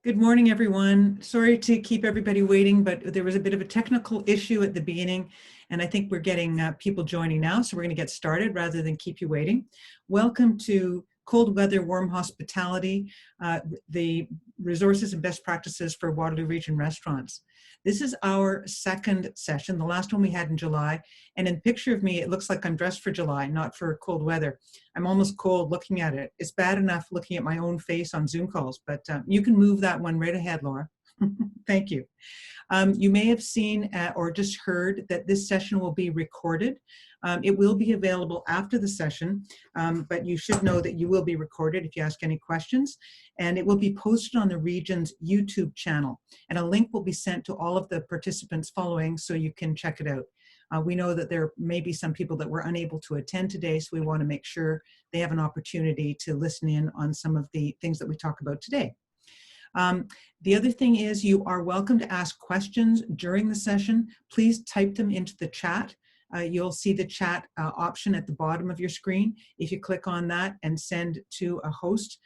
Good morning, everyone. Sorry to keep everybody waiting, but there was a bit of a technical issue at the beginning, and I think we're getting people joining now, so we're going to get started rather than keep you waiting. Welcome to Cold Weather Warm Hospitality, the resources and best practices for Waterloo Region restaurants. This is our second session, the last one we had in July, and in the picture of me, it looks like I'm dressed for July, not for cold weather. I'm almost cold looking at it. It's bad enough looking at my own face on Zoom calls, but you can move that one right ahead, Laura. Thank you. You may have seen or just heard that this session will be recorded. It will be available after the session, but you should know that you will be recorded if you ask any questions, and it will be posted on the region's YouTube channel, and a link will be sent to all of the participants following so you can check it out. We know that there may be some people that were unable to attend today, so we want to make sure they have an opportunity to listen in on some of the things that we talk about today. The other thing is you are welcome to ask questions during the session. Please type them into the chat. You'll see the chat option at the bottom of your screen. If you click on that and send to a host,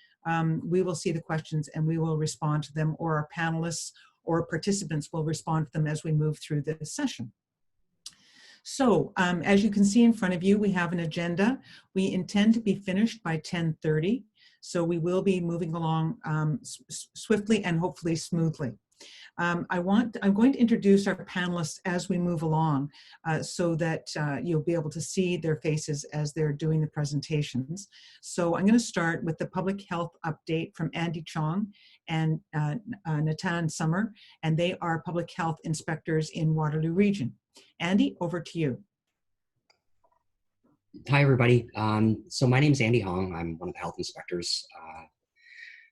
we will see the questions and we will respond to them, or our panelists or participants will respond to them as we move through the session. So as you can see in front of you, we have an agenda. We intend to be finished by 10:30. So we will be moving along swiftly and hopefully smoothly. I'm going to introduce our panelists as we move along so that you'll be able to see their faces as they're doing the presentations. So I'm going to start with the public health update from Andy Chong and Natan Summer, and they are public health inspectors in Waterloo Region. Andy, over to you. Hi, everybody. So my name is Andy Hong. I'm one of the health inspectors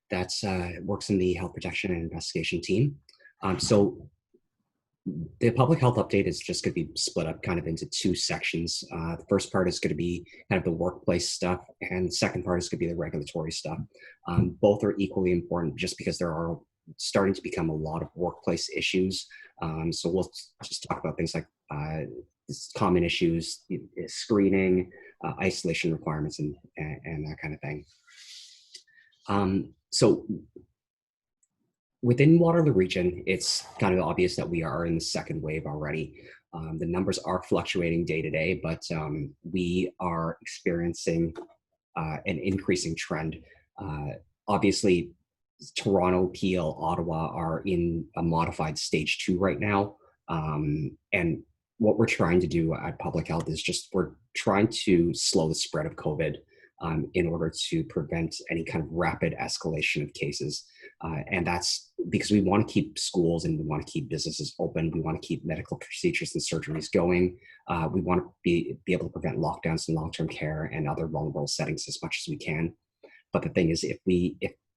that works in the health protection and investigation team. So the public health update is just going to be split up kind of into two sections. The first part is going to be kind of the workplace stuff, and the second part is going to be the regulatory stuff. Both are equally important just because there are starting to become a lot of workplace issues. So we'll just talk about things like common issues, screening, isolation requirements, and that kind of thing. So within Waterloo Region, it's kind of obvious that we are in the second wave already. The numbers are fluctuating day to day, but we are experiencing an increasing trend. Obviously, Toronto, Peel, Ottawa are in a modified stage 2 right now. And what we're trying to do at Public Health is we're trying to slow the spread of COVID in order to prevent any kind of rapid escalation of cases. And that's because we want to keep schools and we want to keep businesses open. We want to keep medical procedures and surgeries going. We want to be able to prevent lockdowns in long-term care and other vulnerable settings as much as we can. But the thing is, if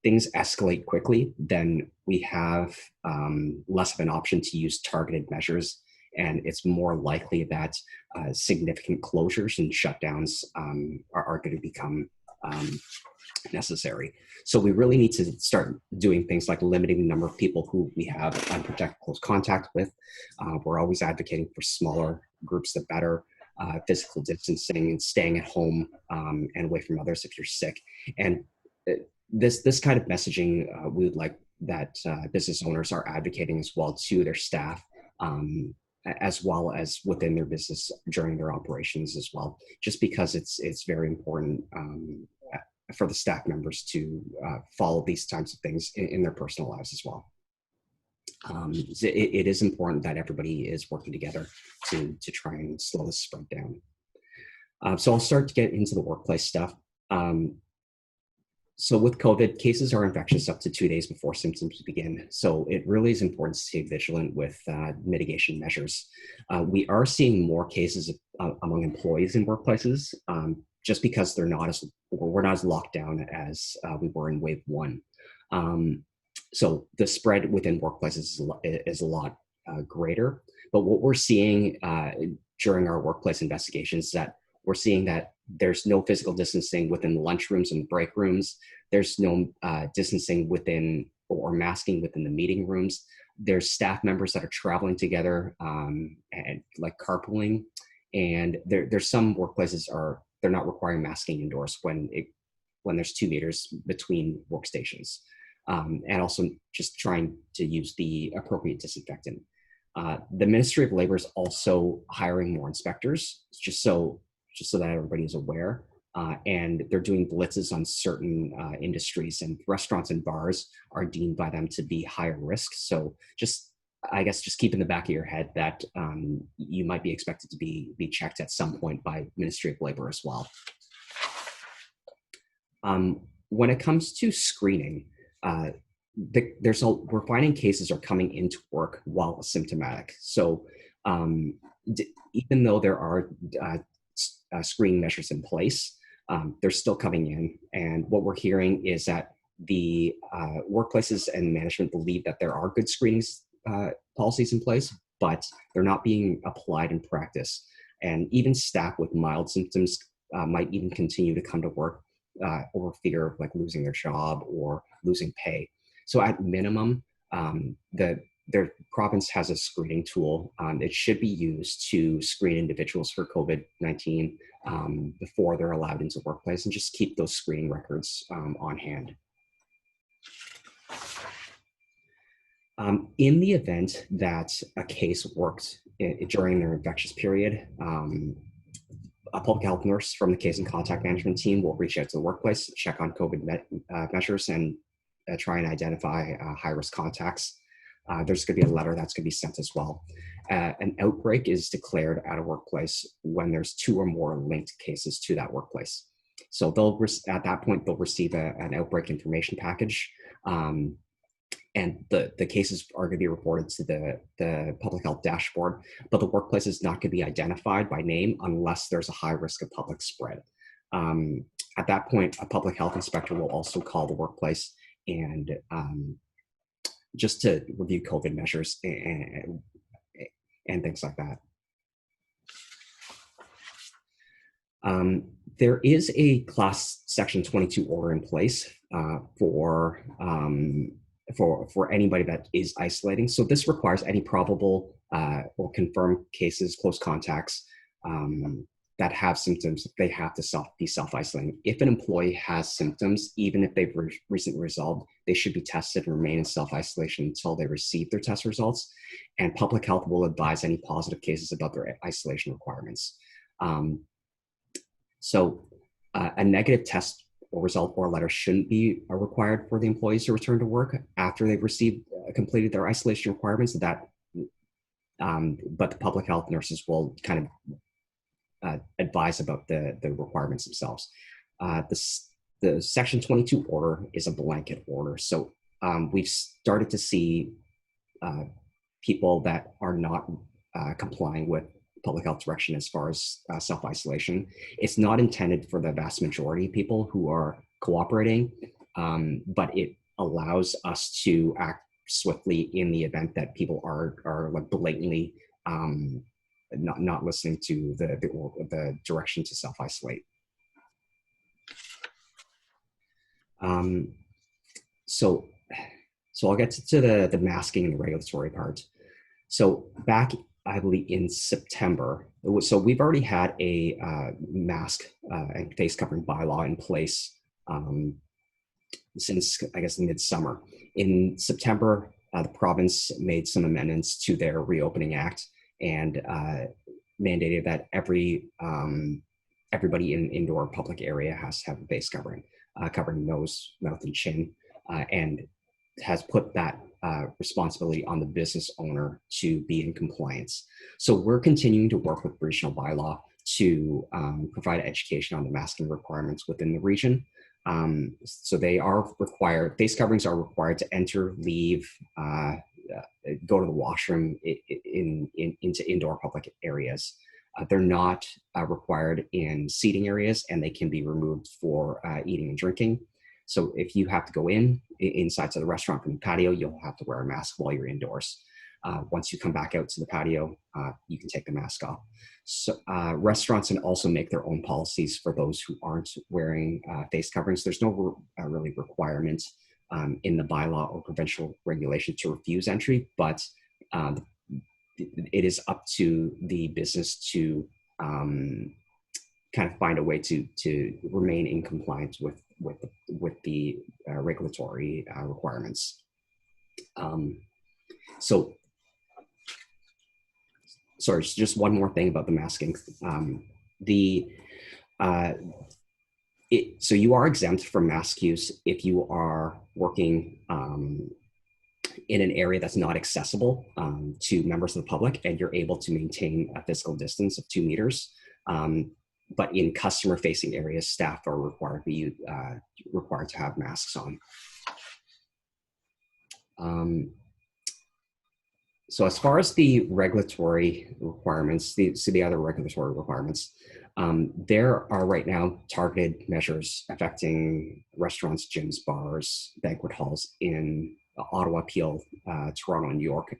things escalate quickly, then we have less of an option to use targeted measures, and it's more likely that significant closures and shutdowns are going to become necessary. So we really need to start doing things like limiting the number of people who we have unprotected close contact with. We're always advocating for smaller groups, the better. Physical distancing and staying at home and away from others if you're sick. And this kind of messaging we would like that business owners are advocating as well to their staff, as well as within their business during their operations as well, just because it's very important for the staff members to follow these types of things in their personal lives as well. It is important that everybody is working together to try and slow the spread down. So I'll start to get into the workplace stuff. So with COVID, cases are infectious up to 2 days before symptoms begin. So it really is important to stay vigilant with mitigation measures. We are seeing more cases among employees in workplaces just because we're not as locked down as we were in wave 1. So the spread within workplaces is a lot greater. But what we're seeing during our workplace investigations is that we're seeing that there's no physical distancing within the lunchrooms and break rooms. There's no distancing within or masking within the meeting rooms. There's staff members that are traveling together and like carpooling. And there's some workplaces they're not requiring masking indoors when there's 2 meters between workstations. and also just trying to use the appropriate disinfectant. The Ministry of Labor is also hiring more inspectors, just so that everybody is aware. And they're doing blitzes on certain industries, and restaurants and bars are deemed by them to be higher risk. So I guess just keep in the back of your head that you might be expected to be checked at some point by Ministry of Labor as well. When it comes to screening, we're finding cases are coming into work while asymptomatic. So even though there are screening measures in place, they're still coming in. And what we're hearing is that the workplaces and management believe that there are good screenings policies in place, but they're not being applied in practice. And even staff with mild symptoms might even continue to come to work over fear of like losing their job or losing pay. So at minimum, their province has a screening tool. It should be used to screen individuals for COVID-19 before they're allowed into the workplace, and just keep those screening records on hand. In the event that a case worked during their infectious period, a public health nurse from the case and contact management team will reach out to the workplace, check on COVID measures, and try and identify high-risk contacts. There's going to be a letter that's going to be sent as well. An outbreak is declared at a workplace when there's 2 or more linked cases to that workplace. So at that point, they'll receive an outbreak information package. And the cases are going to be reported to the public health dashboard, but the workplace is not going to be identified by name unless there's a high risk of public spread. At that point, a public health inspector will also call the workplace and just to review COVID measures and things like that. There is a class section 22 order in place for anybody that is isolating. So this requires any probable or confirmed cases, close contacts that have symptoms. They have to be self-isolating. If an employee has symptoms, even if they've recently resolved, they should be tested and remain in self-isolation until they receive their test results. And public health will advise any positive cases about their isolation requirements. So a negative test or result or letter shouldn't be required for the employees to return to work after they've completed their isolation requirements. But the public health nurses will kind of advise about the requirements themselves. The Section 22 order is a blanket order. So we've started to see people that are not complying with public health direction as far as self-isolation. It's not intended for the vast majority of people who are cooperating, but it allows us to act swiftly in the event that people are like blatantly not listening to the direction to self-isolate. So I'll get to the masking and the regulatory part. So back, I believe in September, so we've already had a mask and face covering bylaw in place since, I guess, midsummer. In September, the province made some amendments to their Reopening Act and mandated that everybody in an indoor public area has to have a face covering, covering nose, mouth, and chin, and has put that responsibility on the business owner to be in compliance. So we're continuing to work with regional bylaw to provide education on the masking requirements within the region. So they are required, face coverings are required to enter, leave, go to the washroom into indoor public areas. They're not required in seating areas, and they can be removed for eating and drinking. So if you have to go inside to the restaurant from the patio, you'll have to wear a mask while you're indoors. Once you come back out to the patio, you can take the mask off. So restaurants can also make their own policies for those who aren't wearing face coverings. There's no really requirement in the bylaw or provincial regulation to refuse entry, but it is up to the business to kind of find a way to remain in compliance with the regulatory requirements. So, sorry, just one more thing about the masking. So you are exempt from mask use if you are working in an area that's not accessible to members of the public, and you're able to maintain a physical distance of 2 meters. But in customer-facing areas, staff are required to have masks on. So as far as the regulatory requirements, the other regulatory requirements, there are right now targeted measures affecting restaurants, gyms, bars, banquet halls in Ottawa, Peel, Toronto, and New York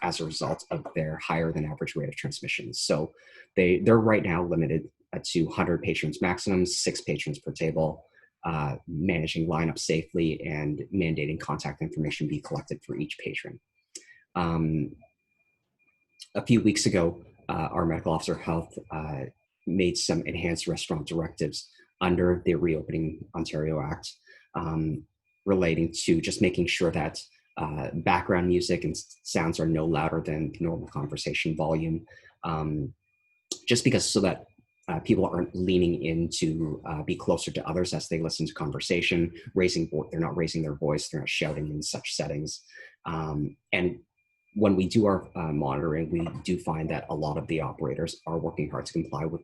as a result of their higher than average rate of transmission. So they're right now limited to 100 patrons maximum, 6 patrons per table, managing lineup safely, and mandating contact information be collected for each patron. A few weeks ago, our medical officer of health made some enhanced restaurant directives under the Reopening Ontario Act relating to just making sure that background music and sounds are no louder than normal conversation volume, just because so that people aren't leaning in to be closer to others as they listen to conversation, they're not raising their voice, they're not shouting in such settings. And when we do our monitoring, we do find that a lot of the operators are working hard to comply with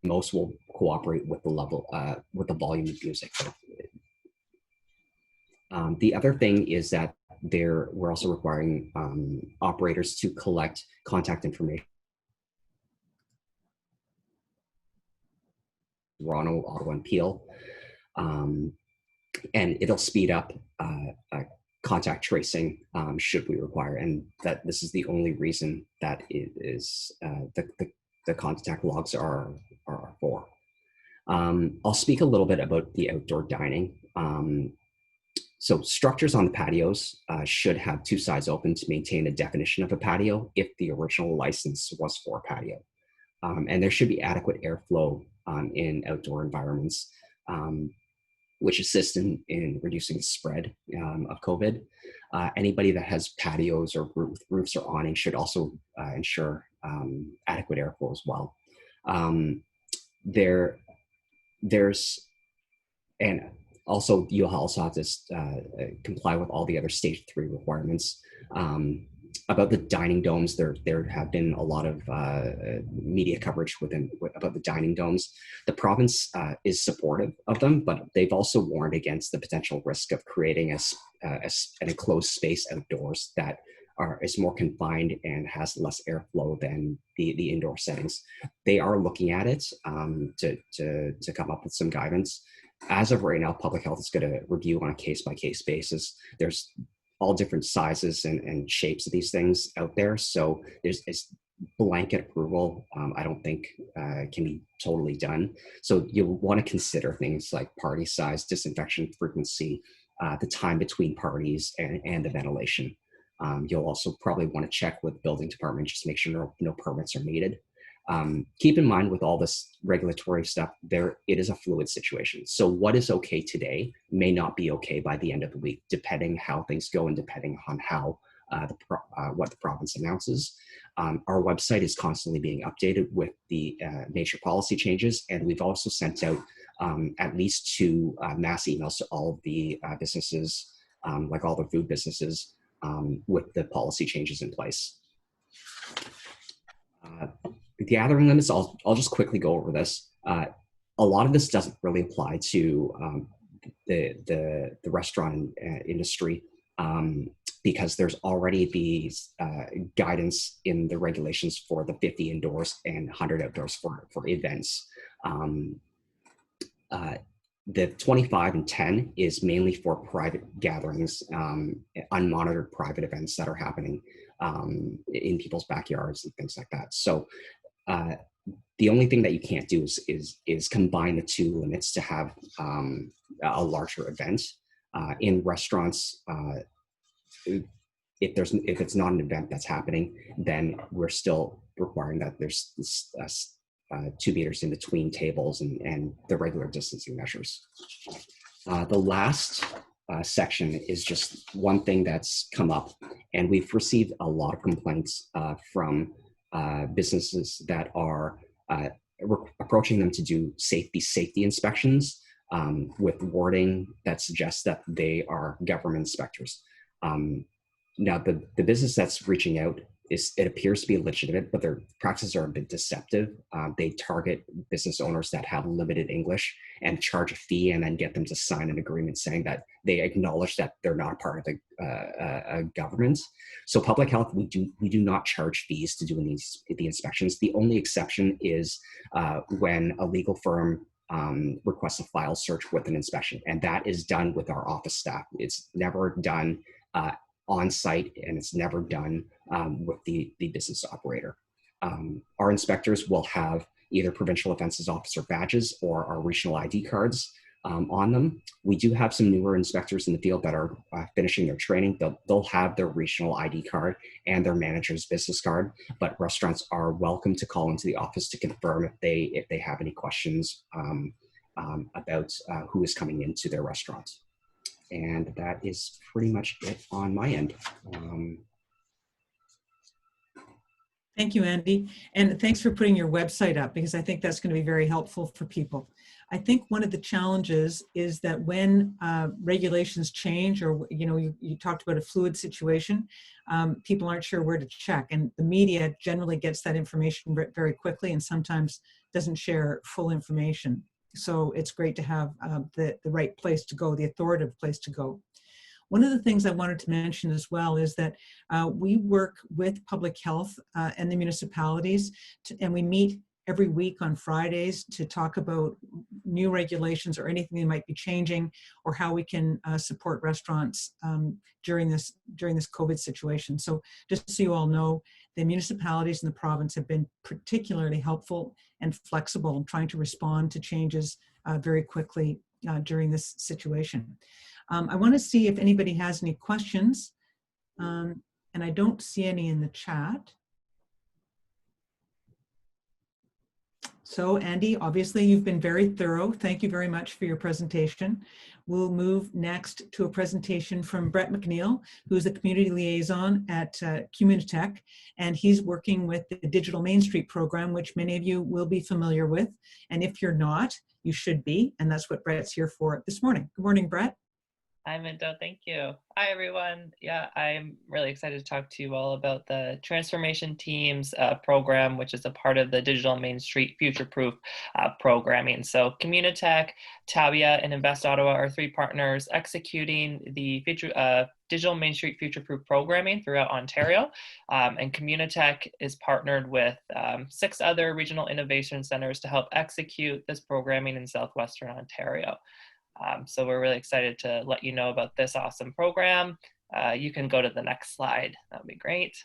most will cooperate with the level, with the volume of music. The other thing is that we're also requiring operators to collect contact information. Toronto, Ottawa, and Peel. And it'll speed up contact tracing should we require, and that this is the only reason that it is the contact logs are for. I'll speak a little bit about the outdoor dining. So structures on the patios should have 2 sides open to maintain a definition of a patio if the original license was for a patio. And there should be adequate airflow in outdoor environments, which assist in reducing the spread of COVID. Anybody that has patios or roofs or awning should also ensure adequate airflow as well. And also you'll also have to comply with all the other stage 3 requirements. About the dining domes, there have been a lot of media coverage about the dining domes. The province is supportive of them, but they've also warned against the potential risk of creating an enclosed space outdoors that is more confined and has less airflow than the indoor settings. They are looking at it to come up with some guidance. As of right now, public health is going to review on a case-by-case basis. There's all different sizes and shapes of these things out there. So there's blanket approval, I don't think can be totally done. So you'll want to consider things like party size, disinfection frequency, the time between parties, and the ventilation. You'll also probably want to check with building department just to make sure no permits are needed. Keep in mind with all this regulatory stuff, it is a fluid situation. So what is okay today may not be okay by the end of the week, depending how things go and depending on how what the province announces. Our website is constantly being updated with the major policy changes, and we've also sent out at least 2 mass emails to all of the businesses, like all the food businesses, with the policy changes in place. The gathering limits, I'll just quickly go over this. A lot of this doesn't really apply to the restaurant industry because there's already the guidance in the regulations for the 50 indoors and 100 outdoors for events. The 25 and 10 is mainly for private gatherings, unmonitored private events that are happening in people's backyards and things like that. So the only thing that you can't do is combine the 2 limits to have a larger event. In restaurants, if it's not an event that's happening, then we're still requiring that there's 2 meters in between tables and the regular distancing measures. The last section is just one thing that's come up, and we've received a lot of complaints from businesses that are approaching them to do safety inspections with wording that suggests that they are government inspectors. Now, the business that's reaching out it appears to be legitimate, but their practices are a bit deceptive. They target business owners that have limited English and charge a fee, and then get them to sign an agreement saying that they acknowledge that they're not a part of the government. So, public health, we do not charge fees to do the inspections. The only exception is when a legal firm requests a file search with an inspection, and that is done with our office staff. It's never done on site, and it's never done with the business operator. Our inspectors will have either provincial offenses officer badges or our regional ID cards on them. We do have some newer inspectors in the field that are finishing their training. They'll have their regional ID card and their manager's business card, but restaurants are welcome to call into the office to confirm if they have any questions about who is coming into their restaurant. And that is pretty much it on my end. Thank you, Andy. And thanks for putting your website up, because I think that's going to be very helpful for people. I think one of the challenges is that when regulations change, or you talked about a fluid situation, people aren't sure where to check. And the media generally gets that information very quickly and sometimes doesn't share full information. So it's great to have the right place to go, the authoritative place to go. One of the things I wanted to mention as well is that we work with public health and the municipalities, and we meet every week on Fridays to talk about new regulations or anything that might be changing, or how we can support restaurants during this COVID situation. So just so you all know, the municipalities in the province have been particularly helpful and flexible in trying to respond to changes very quickly during this situation. I want to see if anybody has any questions, and I don't see any in the chat. So Andy, obviously you've been very thorough. Thank you very much for your presentation. We'll move next to a presentation from Brett McNeil, who's the community liaison at Communitech, and he's working with the Digital Main Street program, which many of you will be familiar with. And if you're not, you should be, and that's what Brett's here for this morning. Good morning, Brett. Hi, Minto. Thank you. Hi, everyone. Yeah, I'm really excited to talk to you all about the Transformation Teams program, which is a part of the Digital Main Street Future Proof programming. So Communitech, Tabia, and Invest Ottawa are three partners executing the Digital Main Street Future Proof programming throughout Ontario. And Communitech is partnered with 6 other regional innovation centers to help execute this programming in Southwestern Ontario. So we're really excited to let you know about this awesome program. You can go to the next slide. That would be great.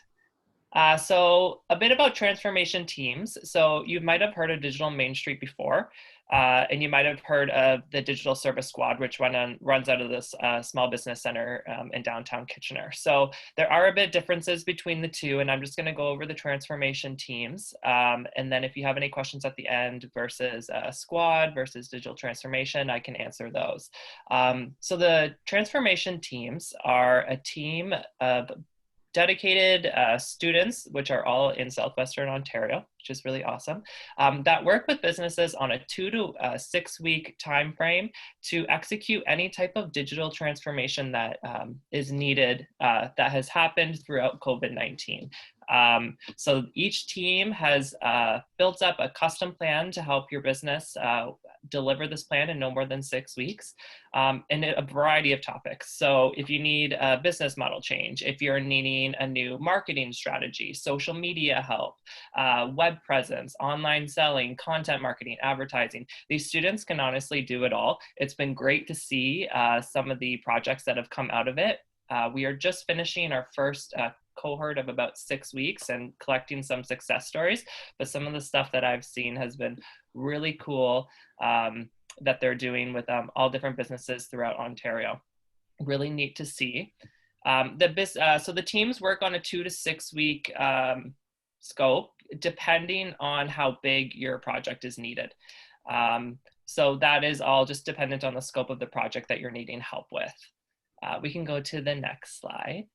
So a bit about Transformation Teams. So you might have heard of Digital Main Street before, and you might have heard of the Digital Service Squad, which runs out of this small business center in downtown Kitchener. So there are a bit differences between the two, and I'm just going to go over the Transformation Teams. And then if you have any questions at the end versus Squad versus Digital Transformation, I can answer those. So the Transformation Teams are a team of dedicated students, which are all in Southwestern Ontario, which is really awesome, that work with businesses on a 2 to 6 week time frame to execute any type of digital transformation that is needed, that has happened throughout COVID-19. So each team has built up a custom plan to help your business deliver this plan in no more than 6 weeks, and a variety of topics. So if you need a business model change, if you're needing a new marketing strategy, social media help, web presence, online selling, content marketing, advertising, these students can honestly do it all. It's been great to see some of the projects that have come out of it. We are just finishing our first cohort of about 6 weeks and collecting some success stories, but some of the stuff that I've seen has been really cool that they're doing with all different businesses throughout Ontario. Really neat to see. So the teams work on a 2 to 6 week scope depending on how big your project is needed. So that is all just dependent on the scope of the project that you're needing help with. We can go to the next slide.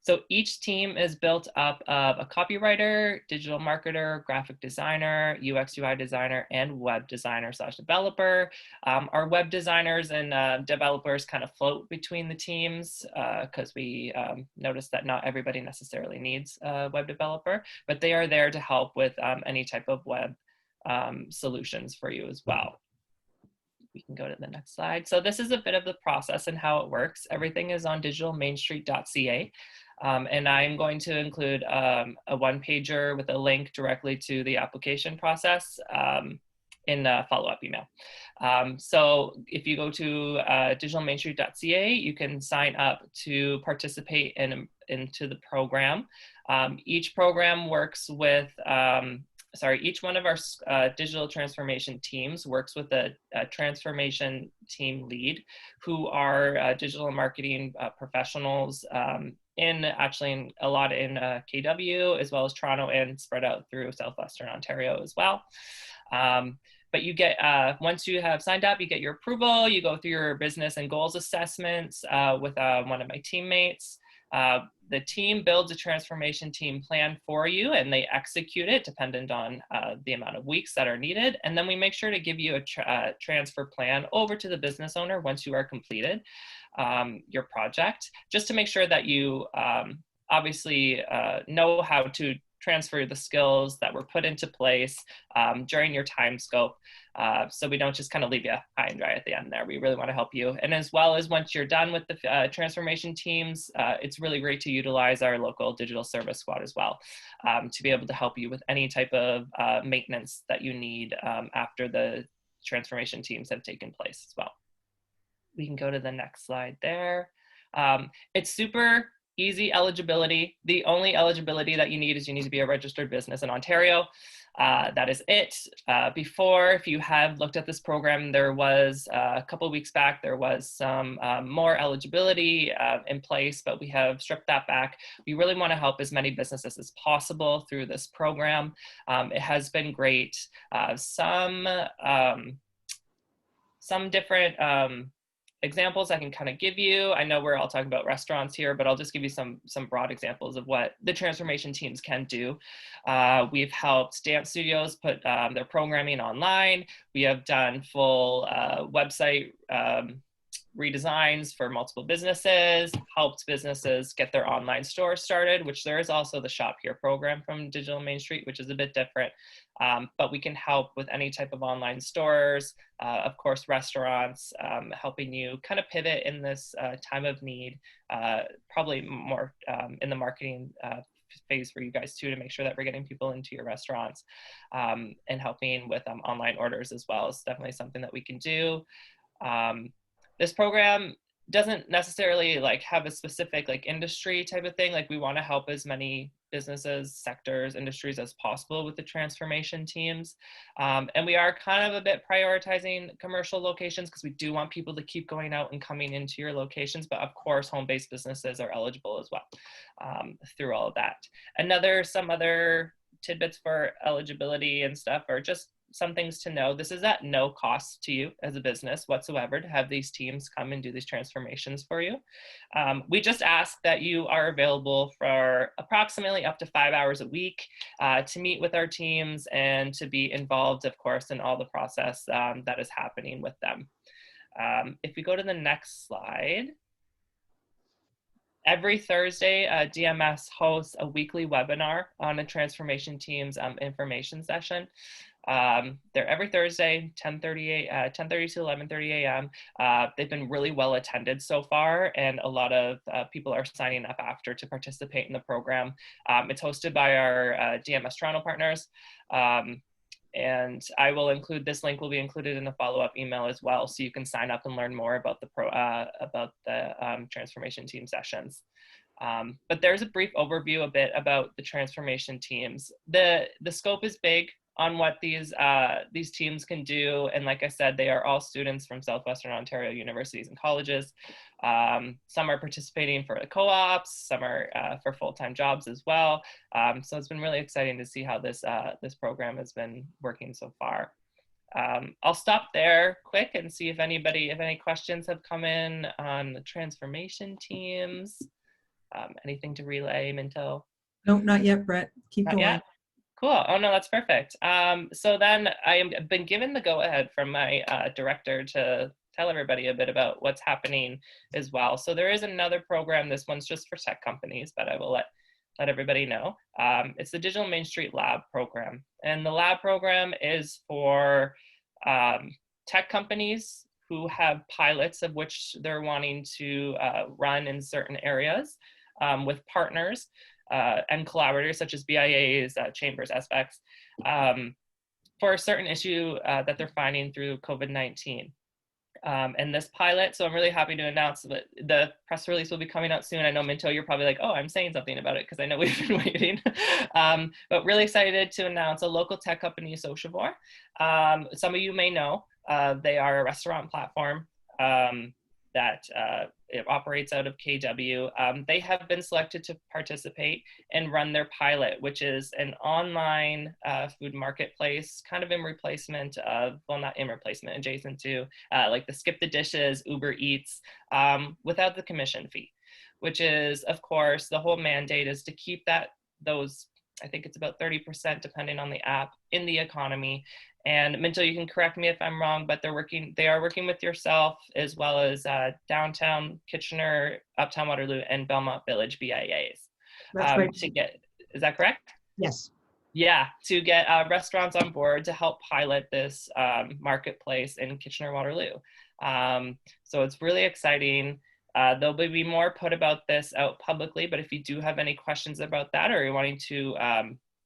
So each team is built up of a copywriter, digital marketer, graphic designer, UX UI designer, and web designer / developer. Our web designers and developers kind of float between the teams because we noticed that not everybody necessarily needs a web developer, but they are there to help with any type of web solutions for you as well. We can go to the next slide. So this is a bit of the process and how it works. Everything is on digitalmainstreet.ca. And I'm going to include a one-pager with a link directly to the application process in a follow-up email. So if you go to digitalmainstreet.ca, you can sign up to participate into the program. Each program works with each one of our digital transformation teams works with a transformation team lead who are digital marketing professionals in a lot in KW, as well as Toronto, and spread out through Southwestern Ontario as well. But you get, once you have signed up, you get your approval, you go through your business and goals assessments with one of my teammates. The team builds a transformation team plan for you and they execute it dependent on the amount of weeks that are needed. And then we make sure to give you a transfer plan over to the business owner once you are completed your project, just to make sure that you obviously know how to transfer the skills that were put into place during your time scope. So we don't just kind of leave you high and dry at the end there. We really want to help you. And as well as once you're done with the transformation teams, it's really great to utilize our local digital service squad as well to be able to help you with any type of maintenance that you need after the transformation teams have taken place as well. We can go to the next slide there. It's super easy eligibility. The only eligibility that you need is you need to be a registered business in Ontario. That is it. Before, if you have looked at this program, there was a couple of weeks back, there was some more eligibility in place, but we have stripped that back. We really want to help as many businesses as possible through this program. It has been great. Some different examples I can kind of give you. I know we're all talking about restaurants here, but I'll just give you some broad examples of what the transformation teams can do. We've helped dance studios put their programming online. We have done full website redesigns for multiple businesses, helped businesses get their online store started, which there is also the Shop Here program from Digital Main Street, which is a bit different. But we can help with any type of online stores, of course, restaurants, helping you kind of pivot in this time of need, probably more in the marketing phase for you guys too, to make sure that we're getting people into your restaurants and helping with online orders as well is definitely something that we can do. This program doesn't necessarily like have a specific like industry type of thing. Like we want to help as many businesses, sectors, industries as possible with the transformation teams. And we are kind of a bit prioritizing commercial locations because we do want people to keep going out and coming into your locations. But of course, home-based businesses are eligible as well through all of that. Some other tidbits for eligibility and stuff are just some things to know. This is at no cost to you as a business whatsoever to have these teams come and do these transformations for you. We just ask that you are available for approximately up to 5 hours a week to meet with our teams and to be involved, of course, in all the process that is happening with them. If we go to the next slide. Every Thursday, DMS hosts a weekly webinar on the transformation team's information session. They're every Thursday, 10:30 to 11:30 a.m. They've been really well attended so far, and a lot of people are signing up after to participate in the program. It's hosted by our DMS Toronto partners. And I will include, this link will be included in the follow-up email as well, so you can sign up and learn more about the transformation team sessions. But there's a brief overview a bit about the transformation teams. The scope is big. what these teams can do. And like I said, they are all students from Southwestern Ontario universities and colleges. Some are participating for the co-ops, some are for full-time jobs as well. So it's been really exciting to see how this program has been working so far. I'll stop there quick and see if any questions have come in on the transformation teams. Anything to relay, Minto? No, not yet, Brett. Keep Not going. yet? Cool. Oh no, that's perfect. So then I've been given the go-ahead from my director to tell everybody a bit about what's happening as well. So there is another program. This one's just for tech companies, but I will let everybody know. It's the Digital Main Street Lab program. And the lab program is for tech companies who have pilots of which they're wanting to run in certain areas with partners and collaborators such as BIAs, chambers, SVECs, for a certain issue that they're finding through COVID-19. And this pilot, so I'm really happy to announce that the press release will be coming out soon. I know, Minto, you're probably like, oh, I'm saying something about it because I know we've been waiting. But really excited to announce a local tech company, Sociavore. Some of you may know, they are a restaurant platform that it operates out of KW. They have been selected to participate and run their pilot, which is an online food marketplace, kind of in replacement of, well, not in replacement, adjacent to like the Skip the Dishes, Uber Eats, without the commission fee, which is, of course, the whole mandate is to keep those, I think it's about 30% depending on the app, in the economy. And Minto, you can correct me if I'm wrong, but they are working with yourself as well as downtown Kitchener, Uptown Waterloo, and Belmont Village BIAs. That's right. Is that correct? Yes. Yeah, to get restaurants on board to help pilot this marketplace in Kitchener, Waterloo. So it's really exciting. There'll be more put about this out publicly, but if you do have any questions about that, or you're wanting to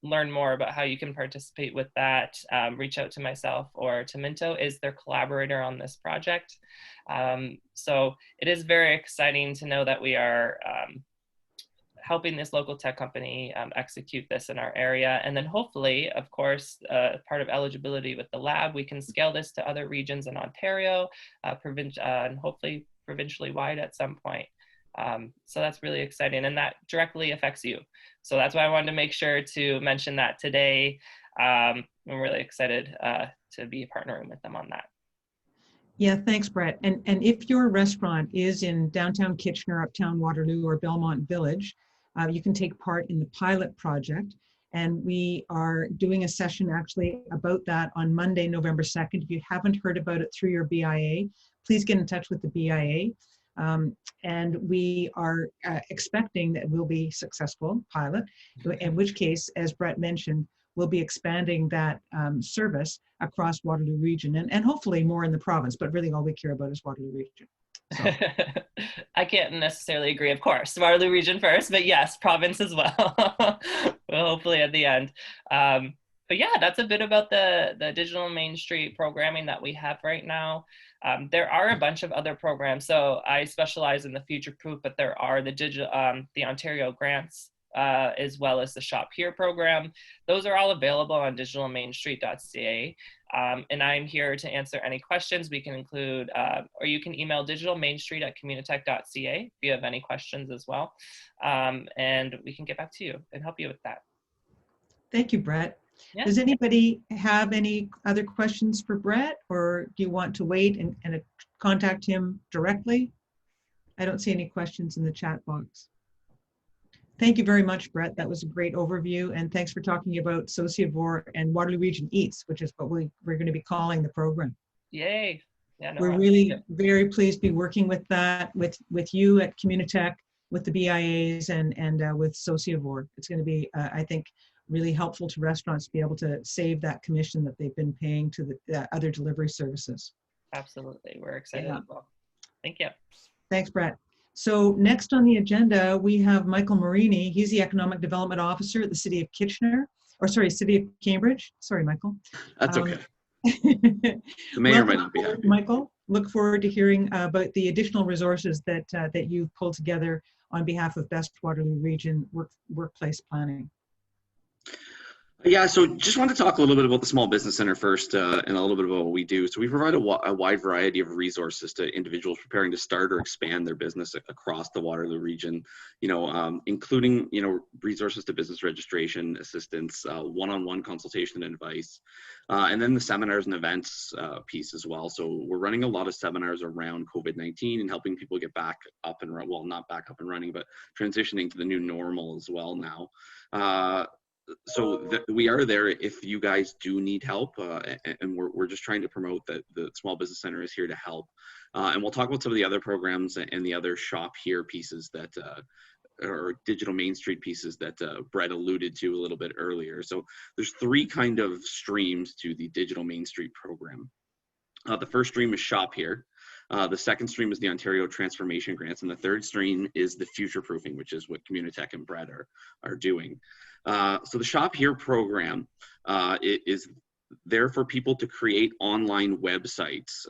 learn more about how you can participate with that, reach out to myself or to Minto, is their collaborator on this project. So it is very exciting to know that we are helping this local tech company execute this in our area. And then hopefully, of course, part of eligibility with the lab, we can scale this to other regions in Ontario, and hopefully provincially wide at some point. So that's really exciting, and that directly affects you. So that's why I wanted to make sure to mention that today. I'm really excited to be partnering with them on that. Yeah, thanks, Brett. And if your restaurant is in downtown Kitchener, Uptown Waterloo, or Belmont Village, you can take part in the pilot project. And we are doing a session actually about that on Monday, November 2nd. If you haven't heard about it through your BIA, please get in touch with the BIA. And we are expecting that we'll be successful pilot, in which case, as Brett mentioned, we'll be expanding that service across Waterloo region and hopefully more in the province, but really all we care about is Waterloo region. So. I can't necessarily agree, of course. Waterloo region first, but yes, province as well. Well, hopefully at the end. But yeah, that's a bit about the Digital Main Street programming that we have right now. There are a bunch of other programs. So I specialize in the Future Proof, but there are the Ontario grants, as well as the Shop Here program. Those are all available on digitalmainstreet.ca. And I'm here to answer any questions. We can include, or you can email digitalmainstreet@communitech.ca if you have any questions as well. And we can get back to you and help you with that. Thank you, Brett. Yeah. Does anybody have any other questions for Brett, or do you want to wait and contact him directly? I don't see any questions in the chat box. Thank you very much, Brett. That was a great overview, and thanks for talking about Sociavore and Waterloo Region Eats, which is what we're going to be calling the program. Yay. Yeah, no, we're really very pleased to be working with that, with you at Communitech, with the BIAs, and with Sociavore. It's going to be, I think, really helpful to restaurants to be able to save that commission that they've been paying to the other delivery services. Absolutely. We're excited as well. Thank you. Thanks, Brett. So next on the agenda, we have Michael Marini. He's the Economic Development Officer at the City of Kitchener, or sorry, City of Cambridge. Sorry, Michael. That's okay. The mayor might not be happy. Michael, look forward to hearing about the additional resources that you've pulled together on behalf of Best Waterloo Region workplace planning. Yeah, so just wanted to talk a little bit about the Small Business Center first, and a little bit about what we do. So we provide a wide variety of resources to individuals preparing to start or expand their business across the Waterloo region, including, resources to business registration, assistance, one-on-one consultation and advice, and then the seminars and events piece as well. So we're running a lot of seminars around COVID-19 and helping people get back up and well, not back up and running, but transitioning to the new normal as well now. So we are there if you guys do need help, and we're just trying to promote that the Small Business Center is here to help. And we'll talk about some of the other programs and the other shop here pieces that, or digital Main Street pieces that Brett alluded to a little bit earlier. So there's three kind of streams to the digital Main Street program. The first stream is shop here. The second stream is the Ontario Transformation Grants, and the third stream is the future proofing, which is what Communitech and Brett are doing. So the Shop Here program is there for people to create online websites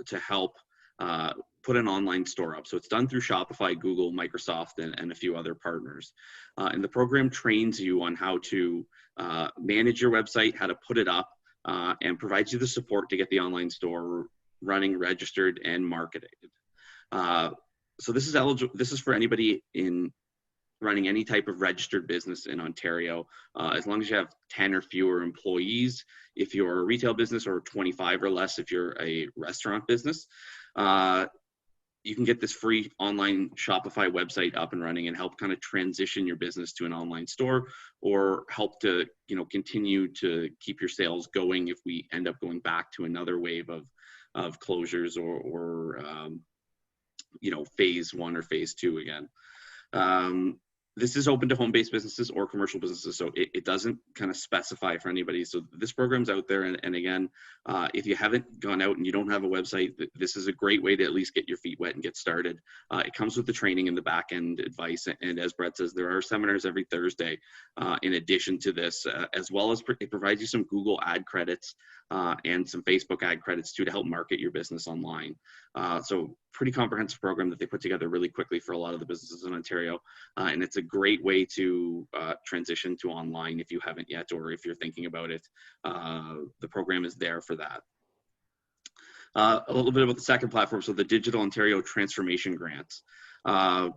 to help put an online store up. So it's done through Shopify, Google, Microsoft, and a few other partners. And the program trains you on how to manage your website, how to put it up, and provides you the support to get the online store running, registered, and marketed. So this is eligible. This is for anybody in running any type of registered business in Ontario, as long as you have 10 or fewer employees. If you're a retail business, or 25 or less if you're a restaurant business, you can get this free online Shopify website up and running and help kind of transition your business to an online store, or help to, continue to keep your sales going if we end up going back to another wave of closures or phase one or phase two again. This is open to home-based businesses or commercial businesses, so it doesn't kind of specify for anybody. So this program's out there, and again, if you haven't gone out and you don't have a website, this is a great way to at least get your feet wet and get started. It comes with the training and the back-end advice, and as Brett says, there are seminars every Thursday in addition to this, as well as it provides you some Google ad credits and some Facebook ad credits too to help market your business online. So pretty comprehensive program that they put together really quickly for a lot of the businesses in Ontario, and it's a great way to transition to online if you haven't yet, or if you're thinking about it. The program is there for that. A little bit about the second platform, so the Digital Ontario Transformation Grants. The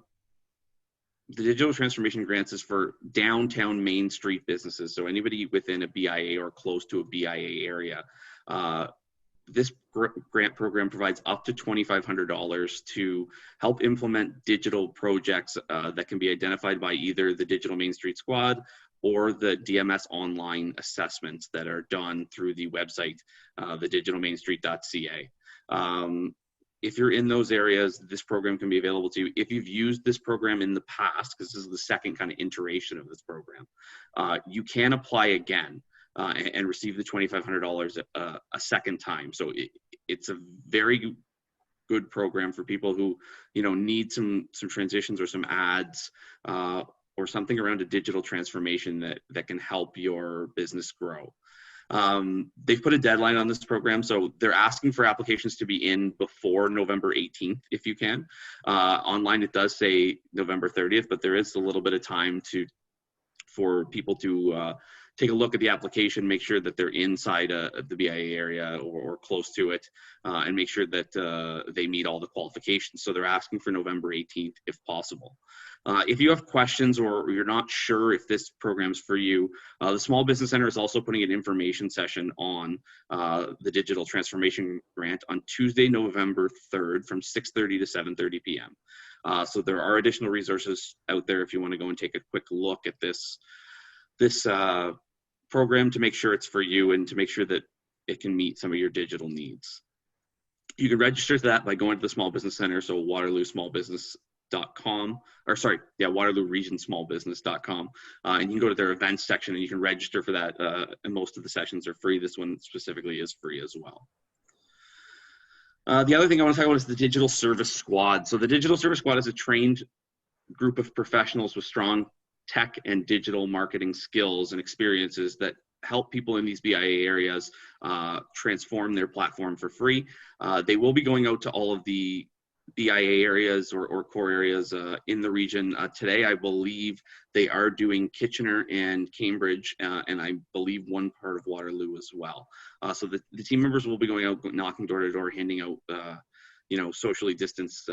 Digital Transformation Grants is for downtown Main Street businesses, so anybody within a BIA or close to a BIA area. This grant program provides up to $2,500 to help implement digital projects that can be identified by either the Digital Main Street Squad or the DMS online assessments that are done through the website, thedigitalmainstreet.ca. If you're in those areas, this program can be available to you. If you've used this program in the past, because this is the second kind of iteration of this program, you can apply again and receive the $2,500 a second time. So it's a very good program for people who need some transitions or some ads or something around a digital transformation that can help your business grow. They've put a deadline on this program, so they're asking for applications to be in before November 18th, if you can. Online, it does say November 30th, but there is a little bit of time for people to take a look at the application, make sure that they're inside the BIA area or close to it, and make sure that they meet all the qualifications. So they're asking for November 18th, if possible. If you have questions or you're not sure if this program's for you, the Small Business Center is also putting an information session on the Digital Transformation Grant on Tuesday, November 3rd from 6:30 to 7:30 p.m. So there are additional resources out there if you want to go and take a quick look at this program to make sure it's for you and to make sure that it can meet some of your digital needs. You can register to that by going to the Small Business Center, so waterloosmallbusiness.com, or sorry, yeah, waterlooregionsmallbusiness.com, and you can go to their events section and you can register for that, and most of the sessions are free. This one specifically is free as well. The other thing I want to talk about is the Digital Service Squad. So the Digital Service Squad is a trained group of professionals with strong tech and digital marketing skills and experiences that help people in these BIA areas transform their platform for free. They will be going out to all of the BIA areas or core areas in the region. Today, I believe they are doing Kitchener and Cambridge, and I believe one part of Waterloo as well. So the team members will be going out, knocking door to door, handing out socially distanced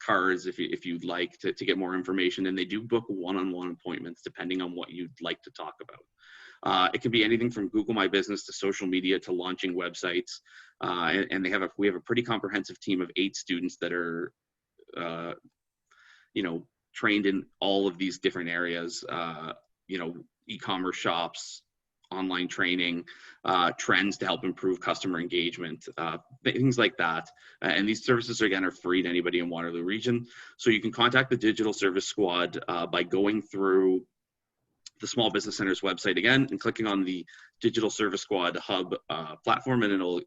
cards if you'd like to get more information. And they do book one-on-one appointments depending on what you'd like to talk about. It can be anything from Google My Business to social media to launching websites. And we have a pretty comprehensive team of 8 students that are, trained in all of these different areas, e-commerce shops, online training, trends to help improve customer engagement, things like that. And these services, again, are free to anybody in Waterloo region. So you can contact the Digital Service Squad by going through the Small Business Center's website again and clicking on the Digital Service Squad Hub platform, and it'll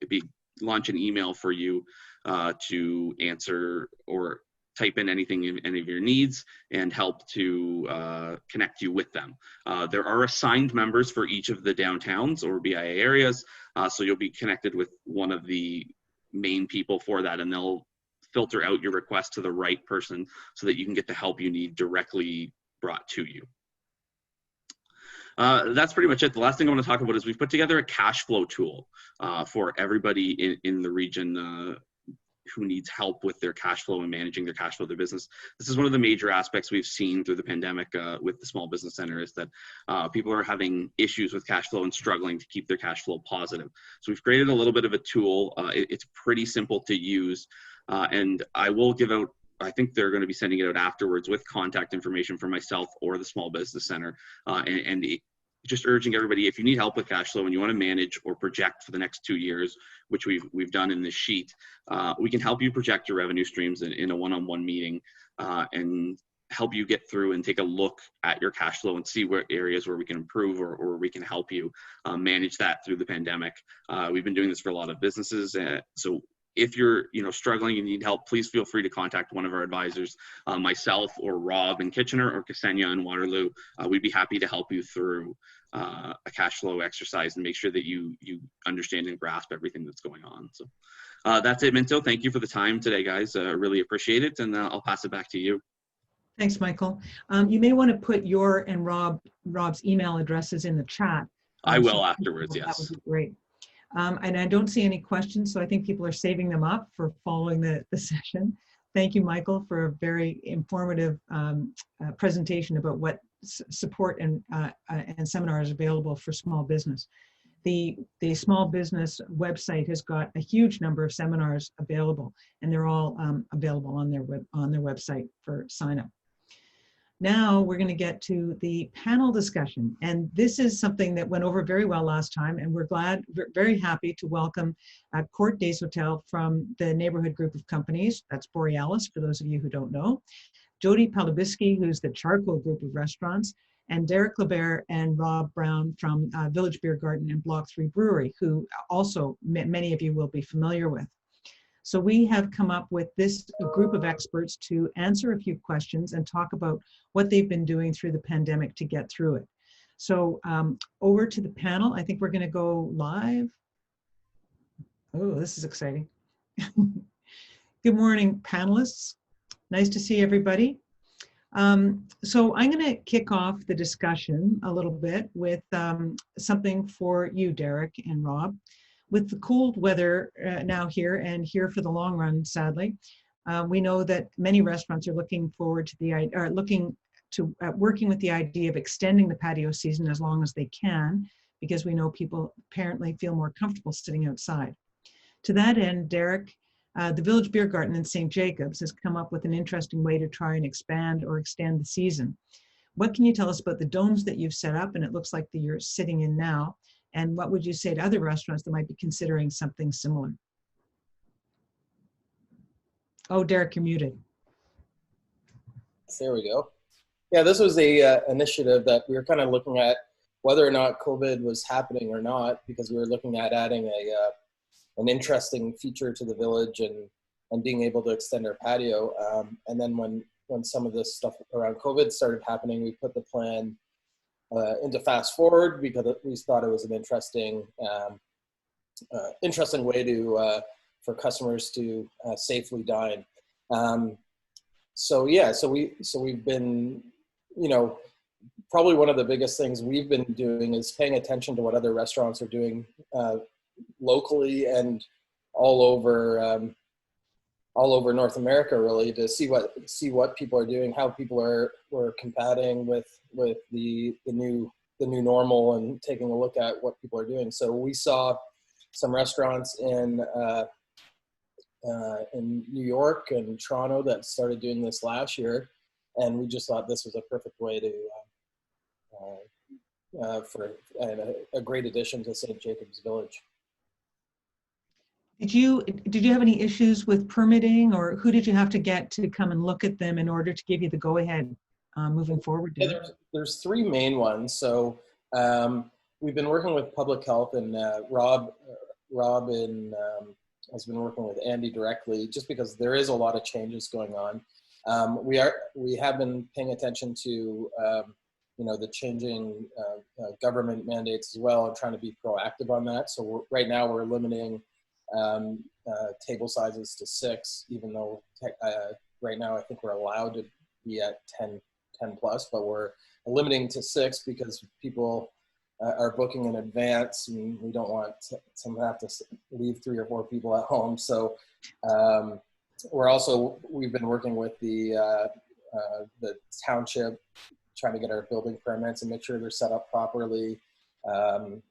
launch an email for you to answer or type in any of your needs and help to connect you with them. There are assigned members for each of the downtowns or BIA areas, so you'll be connected with one of the main people for that, and they'll filter out your request to the right person so that you can get the help you need directly brought to you. That's pretty much it. The last thing I want to talk about is we've put together a cash flow tool for everybody in the region who needs help with their cash flow and managing their cash flow of their business. This is one of the major aspects we've seen through the pandemic with the Small Business Center, is that people are having issues with cash flow and struggling to keep their cash flow positive. So we've created a little bit of a tool. It's pretty simple to use, and I will give out, I think they're going to be sending it out afterwards with contact information for myself or the Small Business Center, and just urging everybody, if you need help with cash flow and you want to manage or project for the next 2 years, which we've done in this sheet, we can help you project your revenue streams in a one-on-one meeting and help you get through and take a look at your cash flow and see where areas where we can improve or we can help you manage that through the pandemic. We've been doing this for a lot of businesses, so if you're struggling and need help, please feel free to contact one of our advisors, myself or Rob in Kitchener or Ksenia in Waterloo. We'd be happy to help you through a cash flow exercise and make sure that you understand and grasp everything that's going on. So that's it, Minto. Thank you for the time today, guys. Really appreciate it, and I'll pass it back to you. Thanks, Michael. You may want to put your and Rob's email addresses in the chat. I will afterwards, yes. That would be great. And I don't see any questions, so I think people are saving them up for following the session. Thank you, Michael, for a very informative presentation about what support and seminars available for small business. The small business website has got a huge number of seminars available, and they're all available on their website for sign up. Now we're going to get to the panel discussion, and this is something that went over very well last time, and we're very happy to welcome Court Days Hotel from the neighborhood group of companies. That's Borealis, for those of you who don't know. Jody Palabisky, who's the Charcoal group of restaurants, and Derek Lebert and Rob Brown from Village Beer Garden and Block 3 Brewery, who also many of you will be familiar with. So we have come up with this group of experts to answer a few questions and talk about what they've been doing through the pandemic to get through it. So over to the panel. I think we're going to go live. Oh, this is exciting. Good morning, panelists. Nice to see everybody. So I'm going to kick off the discussion a little bit with something for you, Derek and Rob. With the cold weather now here and here for the long run, sadly, we know that many restaurants are looking forward to working with the idea of extending the patio season as long as they can, because we know people apparently feel more comfortable sitting outside. To that end, Derek, the Village Beer Garden in St. Jacobs has come up with an interesting way to try and expand or extend the season. What can you tell us about the domes that you've set up, and it looks like that you're sitting in now? And what would you say to other restaurants that might be considering something similar? Oh, Derek, you're muted. There we go. Yeah, this was a initiative that we were kind of looking at whether or not COVID was happening or not, because we were looking at adding an interesting feature to the village and being able to extend our patio. And then when some of this stuff around COVID started happening, we put the plan into fast forward because we thought it was an interesting way to for customers to safely dine. So yeah, so we've been, you know, probably one of the biggest things we've been doing is paying attention to what other restaurants are doing locally and all over North America, really, to see what people are doing, how people were combating with the new normal, and taking a look at what people are doing. So we saw some restaurants in New York and Toronto that started doing this last year, and we just thought this was a perfect way to for a great addition to St. Jacobs Village. Did you have any issues with permitting, or who did you have to get to come and look at them in order to give you the go-ahead moving forward? Yeah, there's three main ones. So we've been working with public health, and Rob has been working with Andy directly, just because there is a lot of changes going on. We have been paying attention to the changing government mandates as well, and trying to be proactive on that. So right now we're limiting table sizes to 6, even though right now I think we're allowed to be at 10 plus, but we're limiting to 6 because people are booking in advance, and we don't want someone to have to leave 3 or 4 people at home. So we've been working with the township, trying to get our building permits and make sure they're set up properly, and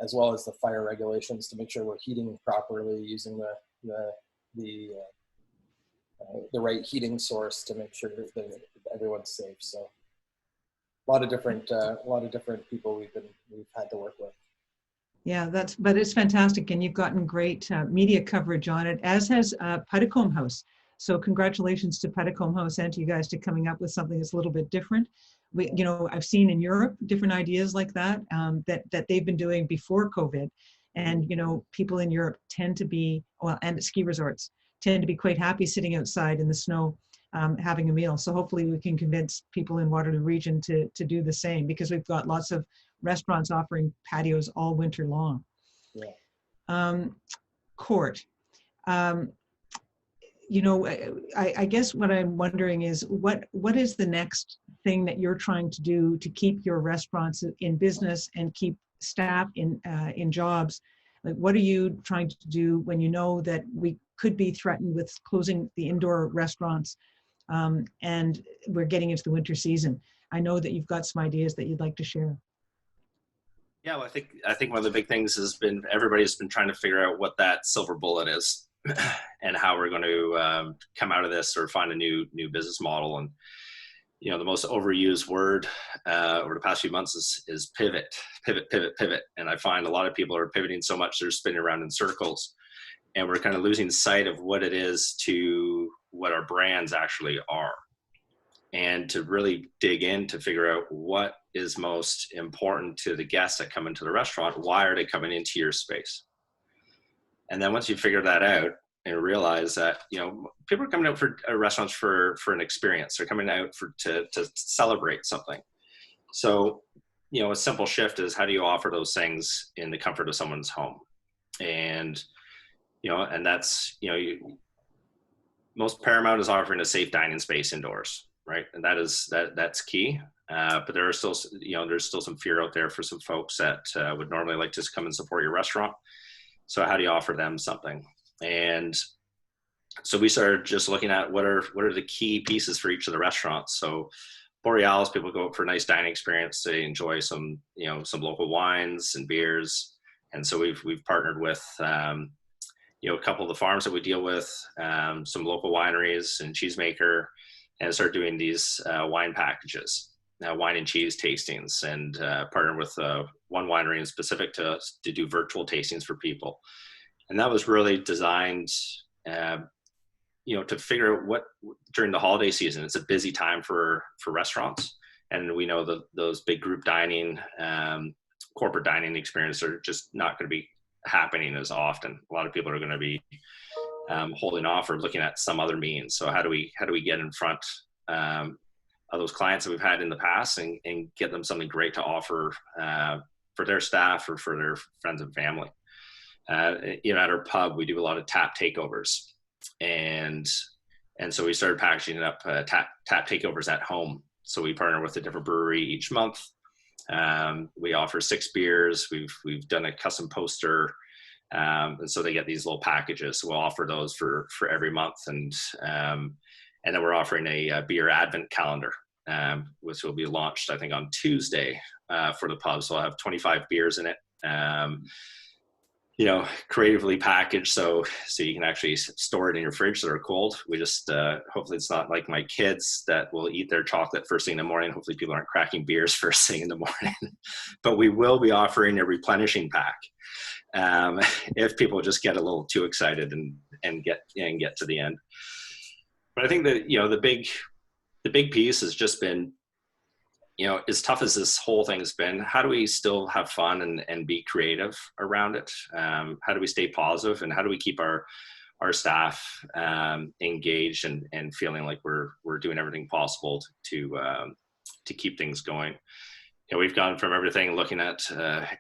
as well as the fire regulations to make sure we're heating properly, using the right heating source to make sure that everyone's safe. So a lot of different people we've had to work with. Yeah, but it's fantastic, and you've gotten great media coverage on it, as has Patio House. So congratulations to Patio House and to you guys to coming up with something that's a little bit different. I've seen in Europe different ideas like that that they've been doing before COVID, and people in Europe tend to be, and at ski resorts tend to be quite happy sitting outside in the snow, having a meal. So hopefully we can convince people in Waterloo region to do the same, because we've got lots of restaurants offering patios all winter long. Yeah. Court. I guess what I'm wondering is what is the next thing that you're trying to do to keep your restaurants in business and keep staff in jobs? Like, what are you trying to do when you know that we could be threatened with closing the indoor restaurants, and we're getting into the winter season? I know that you've got some ideas that you'd like to share. Yeah, well, I think one of the big things has been everybody's been trying to figure out what that silver bullet is and how we're going to come out of this or find a new business model. And the most overused word over the past few months is pivot. And I find a lot of people are pivoting so much they're spinning around in circles, and we're kind of losing sight of what it is to what our brands actually are, and to really dig in to figure out what is most important to the guests that come into the restaurant. Why are they coming into your space? And then once you figure that out and realize that, people are coming out for restaurants for an experience. They're coming out to celebrate something. So, a simple shift is, how do you offer those things in the comfort of someone's home? And, and that's, most Paramount is offering a safe dining space indoors, right? And that's key. But there are still, there's still some fear out there for some folks that would normally like to come and support your restaurant. So how do you offer them something? And so we started just looking at what are the key pieces for each of the restaurants. So Borealis, people go for a nice dining experience. They enjoy some local wines and beers. And so we've partnered with, a couple of the farms that we deal with, some local wineries and cheesemaker, and start doing these wine packages, wine and cheese tastings, and partnered with one winery in specific to do virtual tastings for people. And that was really designed, to figure out what, during the holiday season, it's a busy time for restaurants. And we know that those big group dining, corporate dining experiences are just not going to be happening as often. A lot of people are going to be holding off or looking at some other means. So how do we get in front of those clients that we've had in the past and get them something great to offer for their staff or for their friends and family? At our pub, we do a lot of tap takeovers, and And so we started packaging up tap takeovers at home. So we partner with a different brewery each month. We offer 6 beers. We've done a custom poster, and so they get these little packages. So we'll offer those for every month, and then we're offering a beer advent calendar, which will be launched I think on Tuesday for the pub. So I'll have 25 beers in it. Creatively packaged so you can actually store it in your fridge that are cold. We just hopefully it's not like my kids that will eat their chocolate first thing in the morning. Hopefully people aren't cracking beers first thing in the morning. But we will be offering a replenishing pack if people just get a little too excited and get to the end. But I think that the big piece has just been, as tough as this whole thing has been, how do we still have fun and be creative around it? How do we stay positive, and how do we keep our staff engaged and feeling like we're doing everything possible to keep things going? We've gone from everything, looking at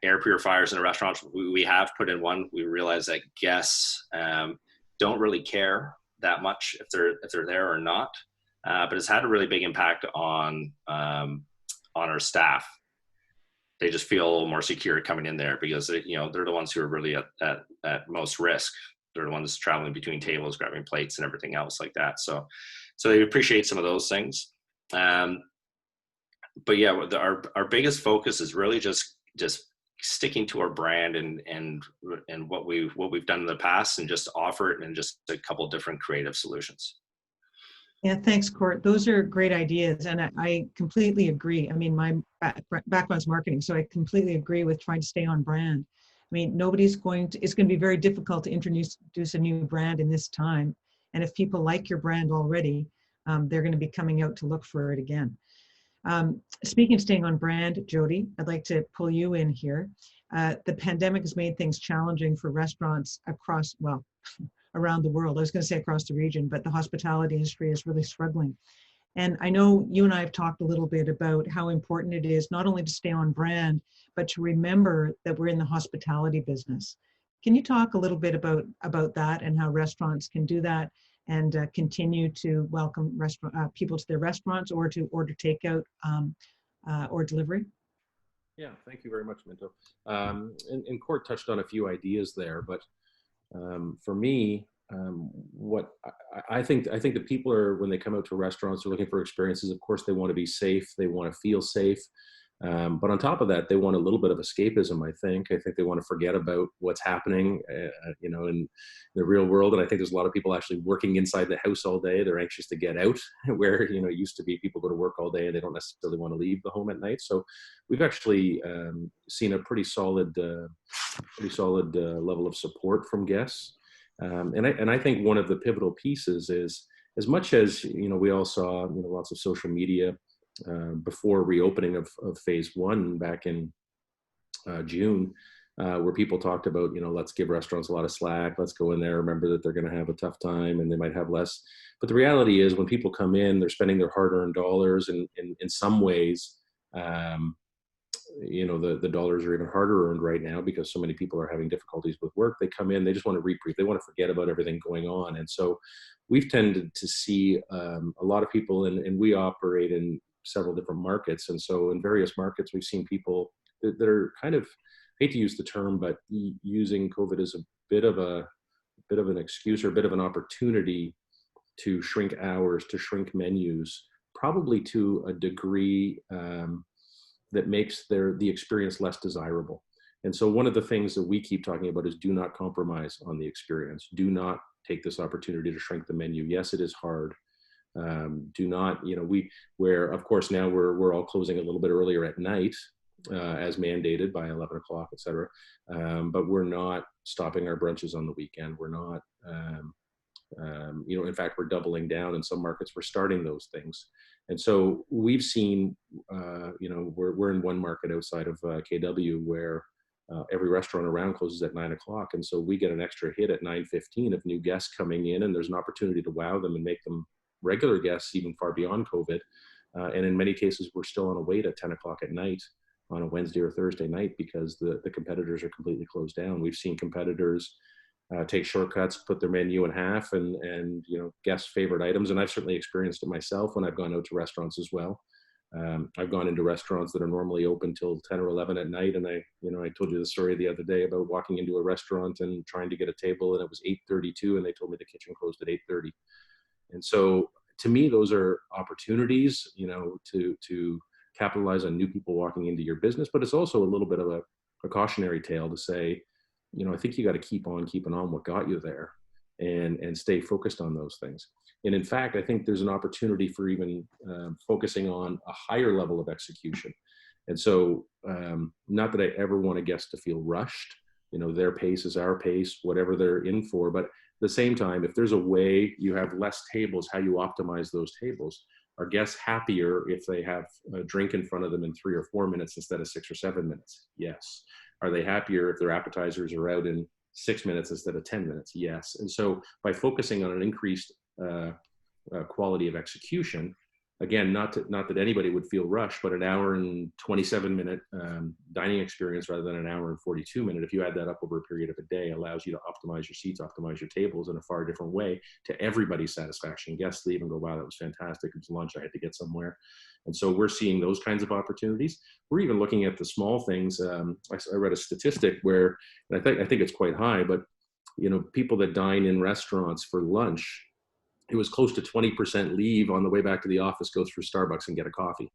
air purifiers in the restaurants. We have put in one. We realize that guests don't really care that much if they're there or not, but it's had a really big impact on our staff. They just feel a little more secure coming in there because they're the ones who are really at most risk. They're the ones traveling between tables, grabbing plates and everything else like that. So they appreciate some of those things. But yeah, our biggest focus is really just sticking to our brand and what we've done in the past, and just offer it in just a couple of different creative solutions. Yeah, thanks, Court. Those are great ideas, and I completely agree. I mean, my background's marketing, so I completely agree with trying to stay on brand. I mean, it's going to be very difficult to introduce a new brand in this time, and if people like your brand already, they're going to be coming out to look for it again. Speaking of staying on brand, Jody, I'd like to pull you in here. The pandemic has made things challenging for restaurants around the world. I was going to say across the region, but the hospitality industry is really struggling. And I know you and I have talked a little bit about how important it is not only to stay on brand, but to remember that we're in the hospitality business. Can you talk a little bit about that and how restaurants can do that and continue to welcome people to their restaurants, or to order takeout or delivery? Yeah, thank you very much, Minto. And Court touched on a few ideas there, but for me, what I think that people are, when they come out to restaurants, they're looking for experiences. Of course, they want to be safe. They want to feel safe. But on top of that, they want a little bit of escapism, I think. They want to forget about what's happening, in the real world. And I think there's a lot of people actually working inside the house all day. They're anxious to get out, where, it used to be people go to work all day and they don't necessarily want to leave the home at night. So we've actually seen a pretty solid level of support from guests. And I think one of the pivotal pieces is, as much as, we all saw, lots of social media before reopening of phase 1 back in June, where people talked about, let's give restaurants a lot of slack. Let's go in there, remember that they're going to have a tough time and they might have less. But the reality is, when people come in, they're spending their hard-earned dollars, and in some ways, the dollars are even harder earned right now because so many people are having difficulties with work. They come in, they just want to reprieve. They want to forget about everything going on. And so we've tended to see a lot of people, and we operate in several different markets. And so in various markets, we've seen people that are kind of, I hate to use the term, but using COVID as a bit of an excuse or a bit of an opportunity to shrink hours, to shrink menus, probably to a degree that makes the experience less desirable. And so one of the things that we keep talking about is, do not compromise on the experience. Do not take this opportunity to shrink the menu. Yes, it is hard. Do not, where of course now we're all closing a little bit earlier at night, as mandated by 11 o'clock, et cetera. But we're not stopping our brunches on the weekend. We're not, in fact, we're doubling down. In some markets, we're starting those things. And so we've seen, we're in one market outside of KW where every restaurant around closes at 9 o'clock. And so we get an extra hit at 9:15 of new guests coming in, and there's an opportunity to wow them and make them regular guests even far beyond COVID. And in many cases, we're still on a wait at 10 o'clock at night on a Wednesday or Thursday night because the competitors are completely closed down. We've seen competitors take shortcuts, put their menu in half, and guest favorite items. And I've certainly experienced it myself when I've gone out to restaurants as well. I've gone into restaurants that are normally open till 10 or 11 at night, and I told you the story the other day about walking into a restaurant and trying to get a table, and it was 8:32, and they told me the kitchen closed at 8:30. And so, to me, those are opportunities, to capitalize on new people walking into your business. But it's also a little bit of a cautionary tale to say, I think you got to keep on keeping on what got you there, and stay focused on those things. And in fact, I think there's an opportunity for even focusing on a higher level of execution. And so, not that I ever want a guest to feel rushed. Their pace is our pace, whatever they're in for. But at the same time, if there's a way you have less tables, how you optimize those tables. Are guests happier if they have a drink in front of them in 3 or 4 minutes instead of 6 or 7 minutes? Yes. Are they happier if their appetizers are out in 6 minutes instead of 10 minutes? Yes. And so by focusing on an increased quality of execution, again, not that anybody would feel rushed, but an hour and 27-minute dining experience rather than an hour and 42-minute, if you add that up over a period of a day, allows you to optimize your seats, optimize your tables in a far different way to everybody's satisfaction. Guests leave and go, wow, that was fantastic. It was lunch. I had to get somewhere. And so we're seeing those kinds of opportunities. We're even looking at the small things. I read a statistic where, and I think it's quite high, but people that dine in restaurants for lunch, it was close to 20% leave on the way back to the office, go through Starbucks and get a coffee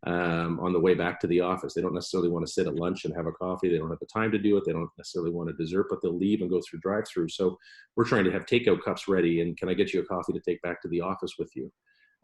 on the way back to the office. They don't necessarily want to sit at lunch and have a coffee. They don't have the time to do it. They don't necessarily want a dessert, but they'll leave and go through drive-through. So we're trying to have takeout cups ready. And can I get you a coffee to take back to the office with you?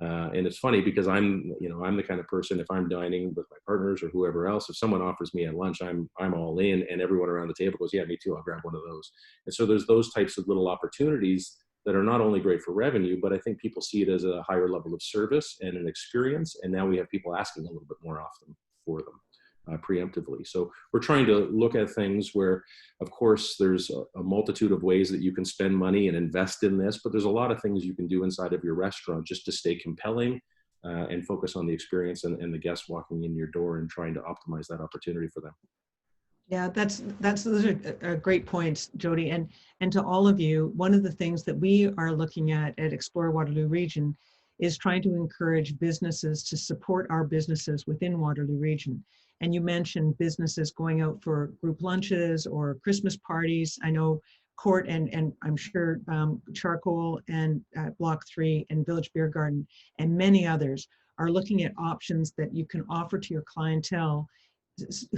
And it's funny because I'm the kind of person, if I'm dining with my partners or whoever else, if someone offers me at lunch, I'm all in, and everyone around the table goes, yeah, me too. I'll grab one of those. And so there's those types of little opportunities that are not only great for revenue, but I think people see it as a higher level of service and an experience. And now we have people asking a little bit more often for them preemptively. So we're trying to look at things where, of course, there's a multitude of ways that you can spend money and invest in this, but there's a lot of things you can do inside of your restaurant just to stay compelling and focus on the experience and the guests walking in your door and trying to optimize that opportunity for them. Yeah, those are great points, Jody. And to all of you, one of the things that we are looking at Explore Waterloo Region is trying to encourage businesses to support our businesses within Waterloo Region. And you mentioned businesses going out for group lunches or Christmas parties. I know Court and I'm sure Charcoal and Block 3 and Village Beer Garden and many others are looking at options that you can offer to your clientele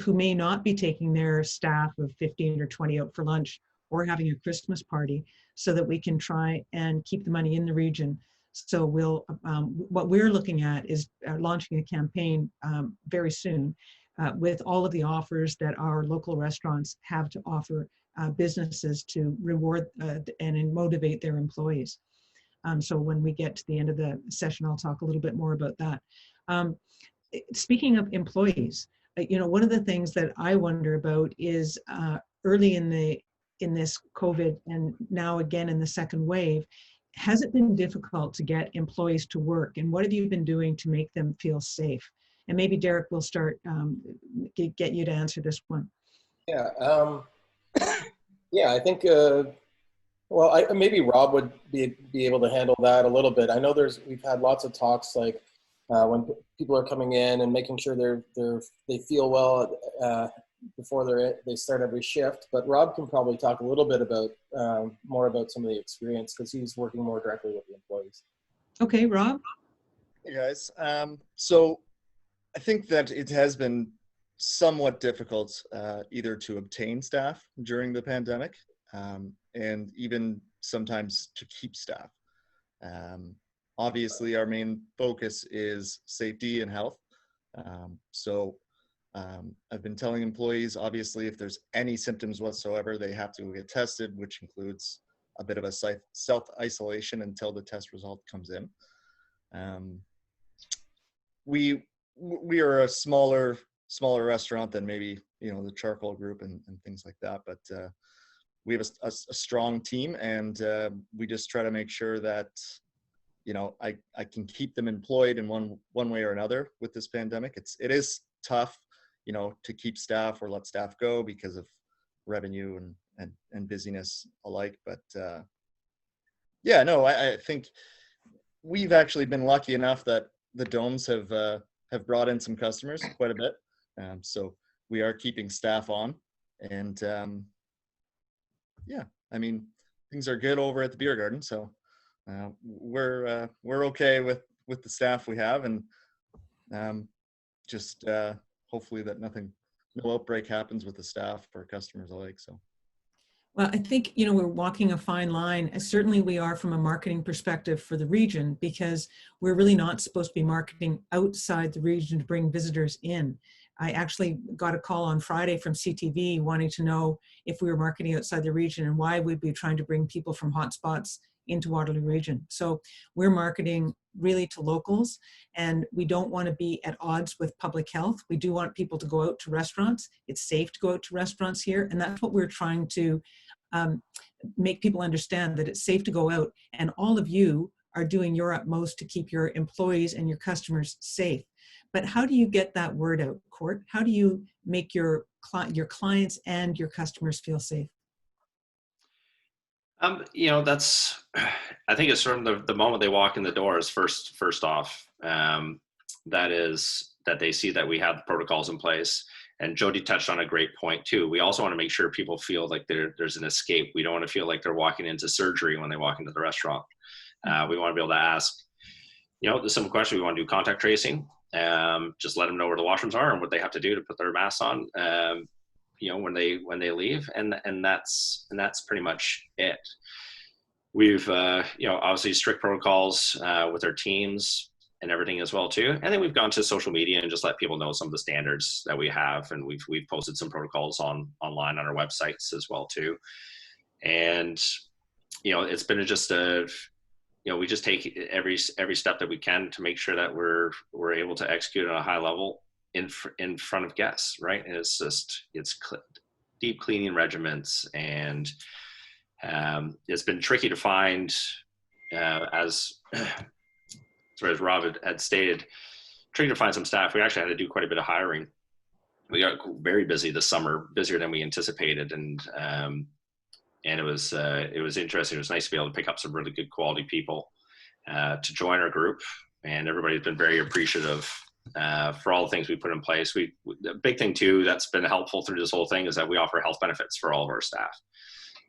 who may not be taking their staff of 15 or 20 out for lunch or having a Christmas party, so that we can try and keep the money in the region. So what we're looking at is launching a campaign very soon with all of the offers that our local restaurants have to offer businesses to reward and motivate their employees. So when we get to the end of the session, I'll talk a little bit more about that. Speaking of employees, one of the things that I wonder about is early in this COVID and now again in the second wave, has it been difficult to get employees to work, and what have you been doing to make them feel safe? And maybe Derek will start, get you to answer this one. Yeah, I think, maybe Rob would be able to handle that a little bit. I know we've had lots of talks like when people are coming in and making sure they feel well before they start every shift. But Rob can probably talk a little bit about more about some of the experience because he's working more directly with the employees. Okay, Rob. Hey guys. So I think that it has been somewhat difficult either to obtain staff during the pandemic and even sometimes to keep staff. Obviously, our main focus is safety and health. I've been telling employees, obviously, if there's any symptoms whatsoever, they have to get tested, which includes a bit of a self-isolation until the test result comes in. We are a smaller restaurant than maybe the Charcoal Group and things like that, but we have a strong team, and we just try to make sure that I can keep them employed in one way or another with this pandemic. It is tough, to keep staff or let staff go because of revenue and busyness alike. But yeah, no, I think we've actually been lucky enough that the domes have brought in some customers quite a bit. So we are keeping staff on, and yeah, I mean, things are good over at the beer garden. So we're okay with the staff we have, and just hopefully that no outbreak happens with the staff or customers alike. So. Well, I think, you know, we're walking a fine line. Certainly we are from a marketing perspective for the region, because we're really not supposed to be marketing outside the region to bring visitors in. I actually got a call on Friday from CTV wanting to know if we were marketing outside the region and why we'd be trying to bring people from hotspots into Waterloo region. So we're marketing really to locals, and we don't want to be at odds with public health. We do want people to go out to restaurants. It's safe to go out to restaurants here, and that's what we're trying to make people understand, that it's safe to go out, and all of you are doing your utmost to keep your employees and your customers safe. But how do you get that word out, Court? How do you make your clients and your customers feel safe? You know, that's, I think it's from the moment they walk in the doors, first off, that is that they see that we have the protocols in place. And Jody touched on a great point too. We also want to make sure people feel like there's an escape. We don't want to feel like they're walking into surgery when they walk into the restaurant. We want to be able to ask, you know, the simple question. We want to do contact tracing. Just let them know where the washrooms are and what they have to do to put their masks on. You know, when they leave, and that's pretty much it. We've you know, obviously strict protocols with our teams and everything as well too. And then we've gone to social media and just let people know some of the standards that we have, and we've posted some protocols online on our websites as well too. And you know, it's been just you know, we just take every step that we can to make sure that we're able to execute at a high level in front of guests, right? And it's deep cleaning regimens, and it's been tricky to find, as Rob had stated, tricky to find some staff. We actually had to do quite a bit of hiring. We got very busy this summer, busier than we anticipated, and it was interesting. It was nice to be able to pick up some really good quality people to join our group, and everybody's been very appreciative for all the things we put in place. The big thing too that's been helpful through this whole thing is that we offer health benefits for all of our staff,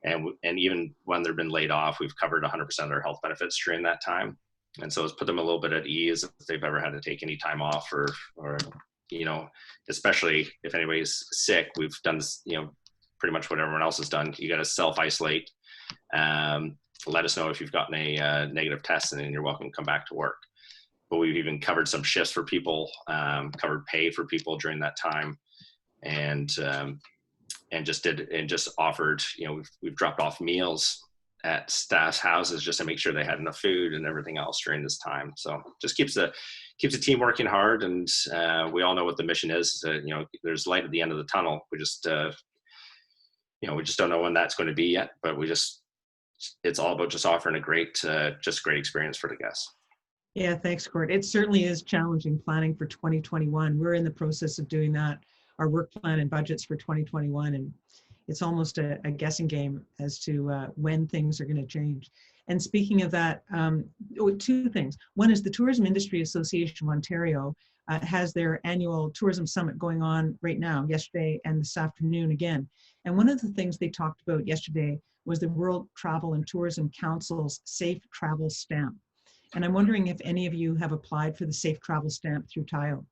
and even when they've been laid off, we've covered 100% of their health benefits during that time. And so it's put them a little bit at ease if they've ever had to take any time off, or you know, especially if anybody's sick. We've done this, you know, pretty much what everyone else has done. You got to self-isolate. Let us know if you've gotten a negative test, and then you're welcome to come back to work. But we've even covered some shifts for people, covered pay for people during that time, and just offered, you know, we've dropped off meals at staff's houses just to make sure they had enough food and everything else during this time. So just keeps the team working hard, and we all know what the mission is. You know, there's light at the end of the tunnel. We just you know, we just don't know when that's going to be yet, but it's all about just offering a great experience for the guests. Yeah, thanks, Court. It certainly is challenging planning for 2021. We're in the process of doing that, our work plan and budgets for 2021, and it's almost a guessing game as to when things are going to change. And speaking of that, two things. One is the Tourism Industry Association of Ontario has their annual tourism summit going on right now, yesterday and this afternoon again. And one of the things they talked about yesterday was the World Travel and Tourism Council's Safe Travel Stamp. And I'm wondering if any of you have applied for the Safe Travel Stamp through Patio.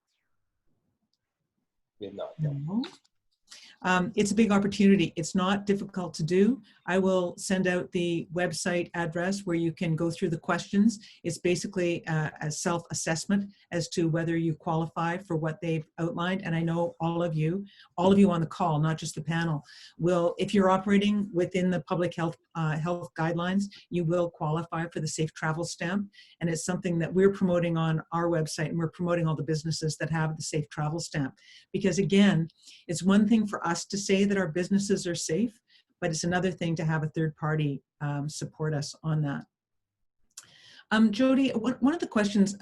No. It's a big opportunity. It's not difficult to do. I will send out the website address where you can go through the questions. It's basically a self-assessment as to whether you qualify for what they've outlined. And I know all of you on the call, not just the panel, will, if you're operating within the public health guidelines, you will qualify for the Safe Travel Stamp. And it's something that we're promoting on our website, and we're promoting all the businesses that have the Safe Travel Stamp. Because again, it's one thing for us to say that our businesses are safe, but it's another thing to have a third party support us on that. Jody, one of the questions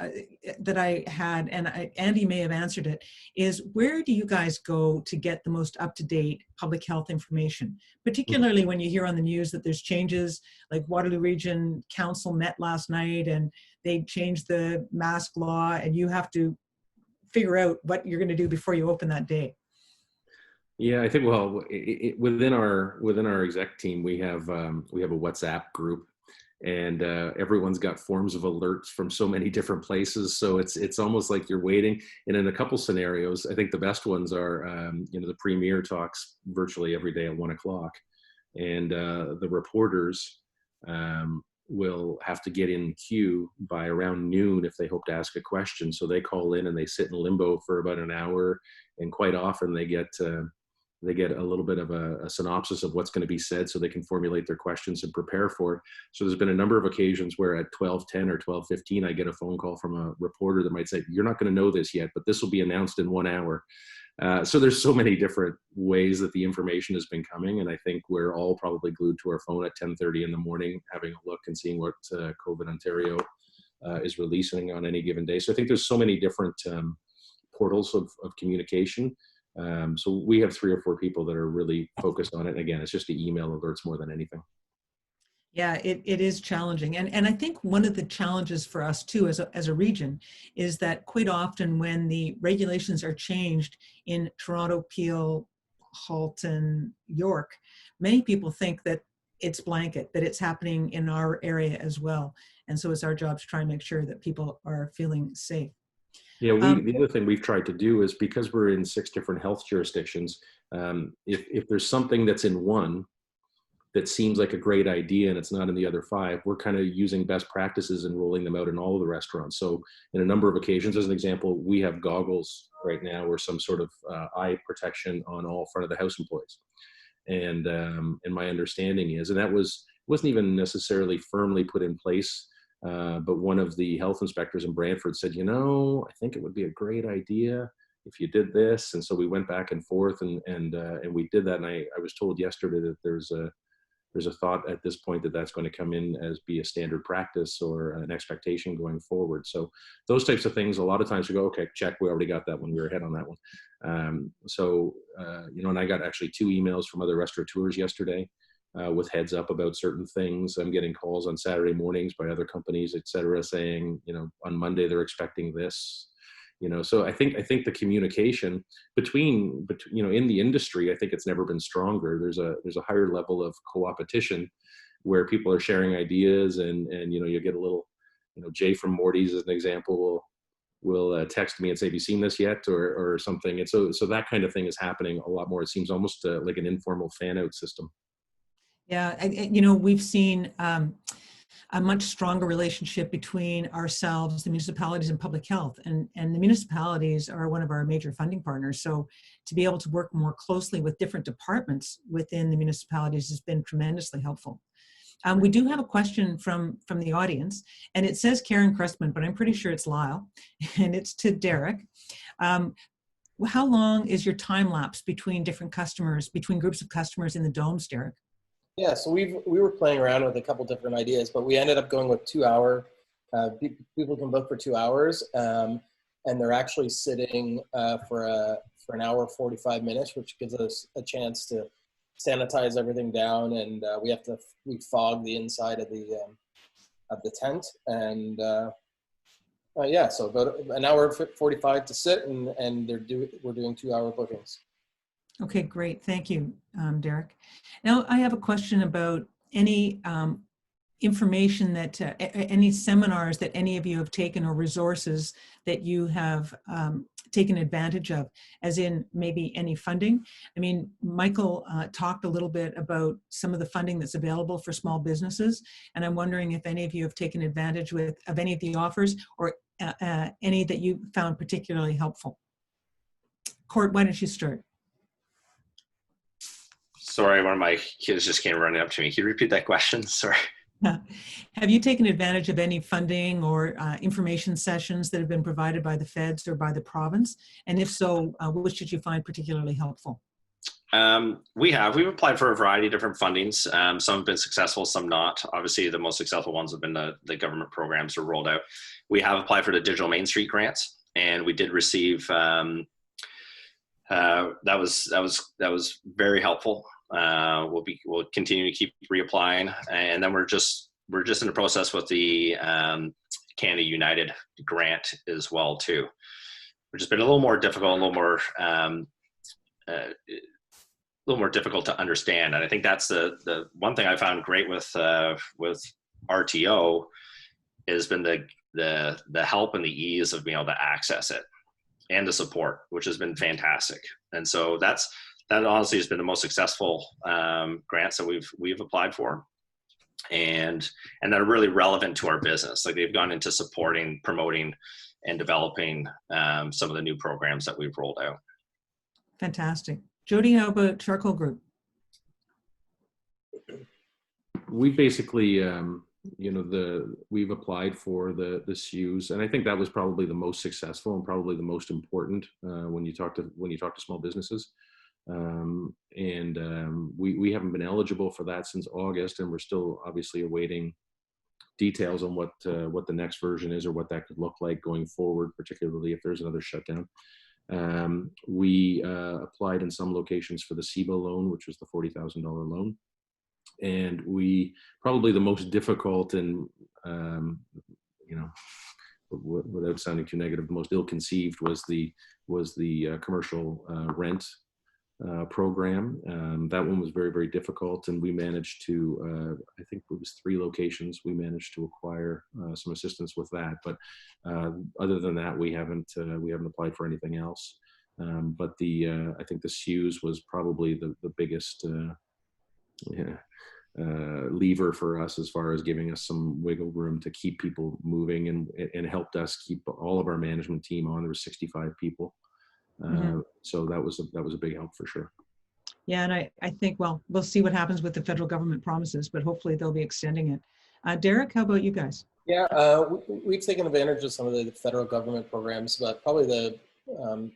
that I had, and Andy may have answered it, is where do you guys go to get the most up-to-date public health information? Particularly when you hear on the news that there's changes, like Waterloo Region Council met last night and they changed the mask law, and you have to figure out what you're going to do before you open that day. Yeah, I think, well, within our exec team, we have a WhatsApp group, and everyone's got forms of alerts from so many different places. So it's almost like you're waiting. And in a couple scenarios, I think the best ones are, the premier talks virtually every day at 1 o'clock, and the reporters will have to get in queue by around noon if they hope to ask a question. So they call in and they sit in limbo for about an hour, and quite often they get a little bit of a synopsis of what's going to be said so they can formulate their questions and prepare for it. So there's been a number of occasions where at 12:10 or 12:15, I get a phone call from a reporter that might say, "You're not going to know this yet, but this will be announced in 1 hour." So there's so many different ways that the information has been coming. And I think we're all probably glued to our phone at 10:30 in the morning, having a look and seeing what COVID Ontario is releasing on any given day. So I think there's so many different portals of communication. So we have 3 or 4 people that are really focused on it. And again, it's just the email alerts more than anything. Yeah, it is challenging. And I think one of the challenges for us too as a region is that quite often when the regulations are changed in Toronto, Peel, Halton, York, many people think that it's blanket, that it's happening in our area as well. And so it's our job to try and make sure that people are feeling safe. Yeah, the other thing we've tried to do is, because we're in 6 different health jurisdictions, if there's something that's in one that seems like a great idea and it's not in the other 5, we're kind of using best practices and rolling them out in all of the restaurants. So in a number of occasions, as an example, we have goggles right now or some sort of eye protection on all front of the house employees. And my understanding is, and that wasn't even necessarily firmly put in place, but one of the health inspectors in Brantford said, I think it would be a great idea if you did this. And so we went back and forth and we did that. And I was told yesterday that there's a thought at this point that that's going to come in as be a standard practice or an expectation going forward. So those types of things, a lot of times we go, okay, check, we already got that one. We were ahead on that one. And I got actually 2 emails from other restaurateurs yesterday with heads up about certain things. I'm getting calls on Saturday mornings by other companies, et cetera, saying, on Monday they're expecting this. So I think the communication between in the industry, I think it's never been stronger. There's a higher level of co-opetition where people are sharing ideas, and you get a little, Jay from Morty's as an example will text me and say, "Have you seen this yet?" or something. And so that kind of thing is happening a lot more. It seems almost like an informal fan out system. Yeah, we've seen a much stronger relationship between ourselves, the municipalities, and public health. And the municipalities are one of our major funding partners. So to be able to work more closely with different departments within the municipalities has been tremendously helpful. We do have a question from the audience, and it says Karen Crestman, but I'm pretty sure it's Lyle, and it's to Derek. How long is your time lapse between different customers, between groups of customers in the domes, Derek? Yeah, so we were playing around with a couple different ideas, but we ended up going with 2 hour. People can book for 2 hours, and they're actually sitting for an hour 45 minutes, which gives us a chance to sanitize everything down, and we fog the inside of the tent, and so about an hour 45 to sit, and we're doing 2 hour bookings. Okay, great. Thank you, Derek. Now I have a question about any information that, any seminars that any of you have taken or resources that you have taken advantage of, as in maybe any funding. I mean, Michael talked a little bit about some of the funding that's available for small businesses, and I'm wondering if any of you have taken advantage of any of the offers or any that you found particularly helpful. Court, why don't you start? Sorry, one of my kids just came running up to me. Can you repeat that question? Sorry. Have you taken advantage of any funding or information sessions that have been provided by the feds or by the province? And if so, which did you find particularly helpful? We've applied for a variety of different fundings. Some have been successful, some not. Obviously, the most successful ones have been the government programs that are rolled out. We have applied for the Digital Main Street grants, and we did receive. That was very helpful. We'll continue to keep reapplying, and then we're just in the process with the Canada United grant as well too, which has been a little more difficult, a little more difficult to understand. And I think that's the one thing I found great with RTO has been the help and the ease of being able to access it and the support, which has been fantastic. And so that honestly has been the most successful grants that we've applied for, and that are really relevant to our business. Like, they've gone into supporting, promoting, and developing some of the new programs that we've rolled out. Fantastic. Jody, how about Charcoal Group? We basically, we've applied for the CEWS, and I think that was probably the most successful and probably the most important when you talk to small businesses. We haven't been eligible for that since August, and we're still obviously awaiting details on what the next version is or what that could look like going forward, particularly if there's another shutdown. We applied in some locations for the CEBA loan, which was the $40,000 loan. And we probably the most difficult and, without sounding too negative, the most ill-conceived was the commercial rent program. That one was very, very difficult, and we managed to, I think it was 3 locations, we managed to acquire some assistance with that. But other than that, we haven't applied for anything else. But I think the CEWS was probably the biggest lever for us as far as giving us some wiggle room to keep people moving, and helped us keep all of our management team on. There were 65 people. So that was a big help for sure. Yeah, and I think, well, we'll see what happens with the federal government promises, but hopefully they'll be extending it. Derek, how about you guys? Yeah, we've taken advantage of some of the federal government programs, but probably the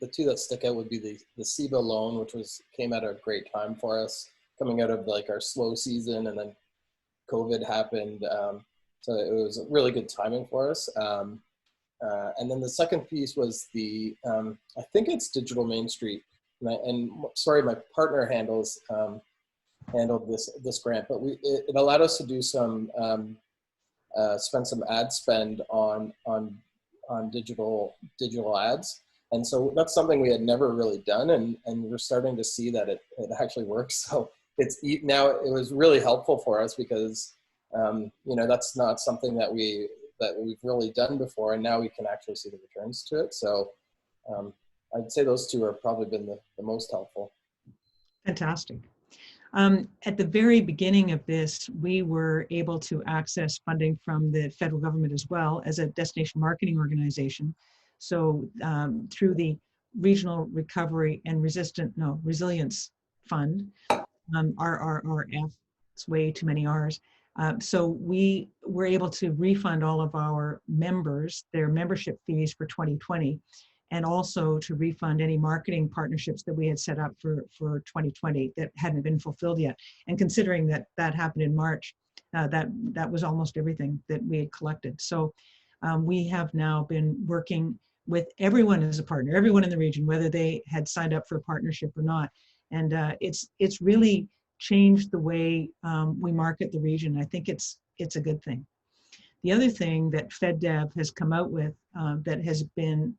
2 that stick out would be the CEBA loan, which came at a great time for us, coming out of like our slow season, and then COVID happened. So it was really good timing for us. And then the second piece was I think it's Digital Main Street. Sorry, my partner handled this grant, but it allowed us to do spend some ad spend on digital ads. And so that's something we had never really done, and we're starting to see that it actually works. So it was really helpful for us because that's not something that we've really done before, and now we can actually see the returns to it. So I'd say those 2 have probably been the most helpful. Fantastic. At the very beginning of this, we were able to access funding from the federal government as well as a destination marketing organization. So through the Regional Recovery and Resilience Fund, RRRF, it's way too many R's. So we were able to refund all of our members their membership fees for 2020, and also to refund any marketing partnerships that we had set up for 2020 that hadn't been fulfilled yet. And considering that happened in March, that was almost everything that we had collected. So we have now been working with everyone as a partner, everyone in the region, whether they had signed up for a partnership or not. And it's really changed the way we market the region. I think it's a good thing. The other thing that FedDev has come out with that has been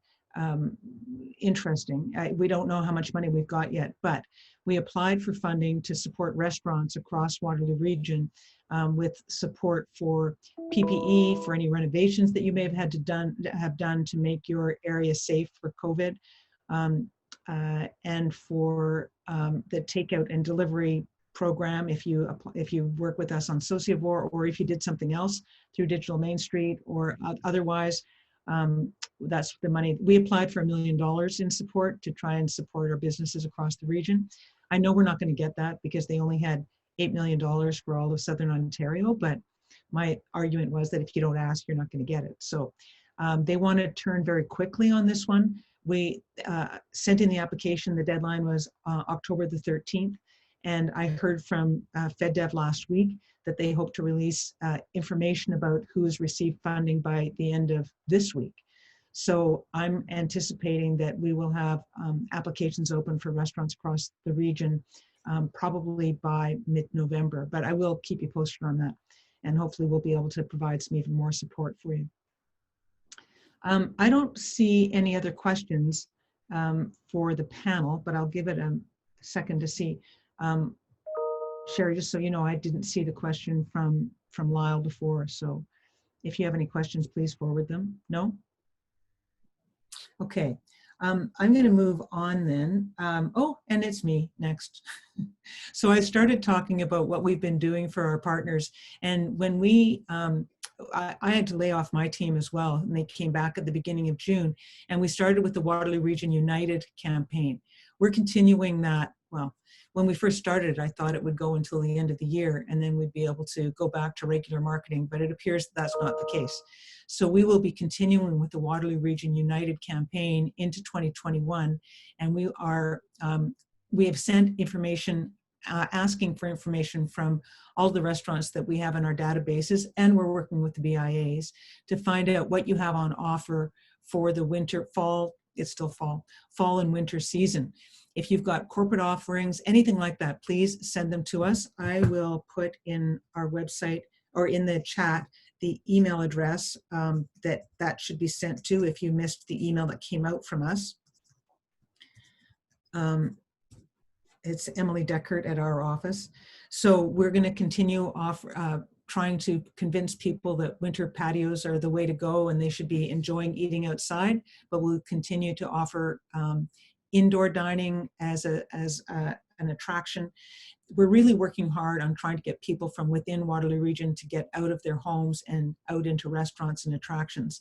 interesting, we don't know how much money we've got yet, but we applied for funding to support restaurants across Waterloo region with support for PPE, for any renovations that you may have had to have done to make your area safe for COVID, and for the takeout and delivery program if you work with us on Sociavore, or if you did something else through Digital Main Street or otherwise. That's the money. We applied for $1 million in support to try and support our businesses across the region. I know we're not going to get that because they only had $8 million for all of Southern Ontario, but my argument was that if you don't ask, you're not going to get it. So they want to turn very quickly on this one. We sent in the application. The deadline was October the 13th. And I heard from FedDev last week that they hope to release information about who has received funding by the end of this week. So I'm anticipating that we will have applications open for restaurants across the region probably by mid-November, but I will keep you posted on that. And hopefully we'll be able to provide some even more support for you. I don't see any other questions for the panel, but I'll give it a second to see. Sherry, just so you know, I didn't see the question from Lyle before, so if you have any questions, please forward them. No? Okay, I'm going to move on then. Oh, and it's me next. So I started talking about what we've been doing for our partners, and when we, I had to lay off my team as well, and they came back at the beginning of June, and we started with the Waterloo Region United campaign. We're continuing that. Well, when we first started, I thought it would go until the end of the year, and then we'd be able to go back to regular marketing, but it appears that's not the case. So we will be continuing with the Waterloo Region United campaign into 2021, and we have sent information, asking for information from all the restaurants that we have in our databases, and we're working with the BIAs to find out what you have on offer for the winter, fall, it's still fall and winter season. If you've got corporate offerings, anything like that, please send them to us. I will put in our website or in the chat the email address that should be sent to if you missed the email that came out from us. It's Emily Deckert at our office. So we're going to continue trying to convince people that winter patios are the way to go and they should be enjoying eating outside, but we'll continue to offer indoor dining as an attraction. We're really working hard on trying to get people from within Waterloo Region to get out of their homes and out into restaurants and attractions.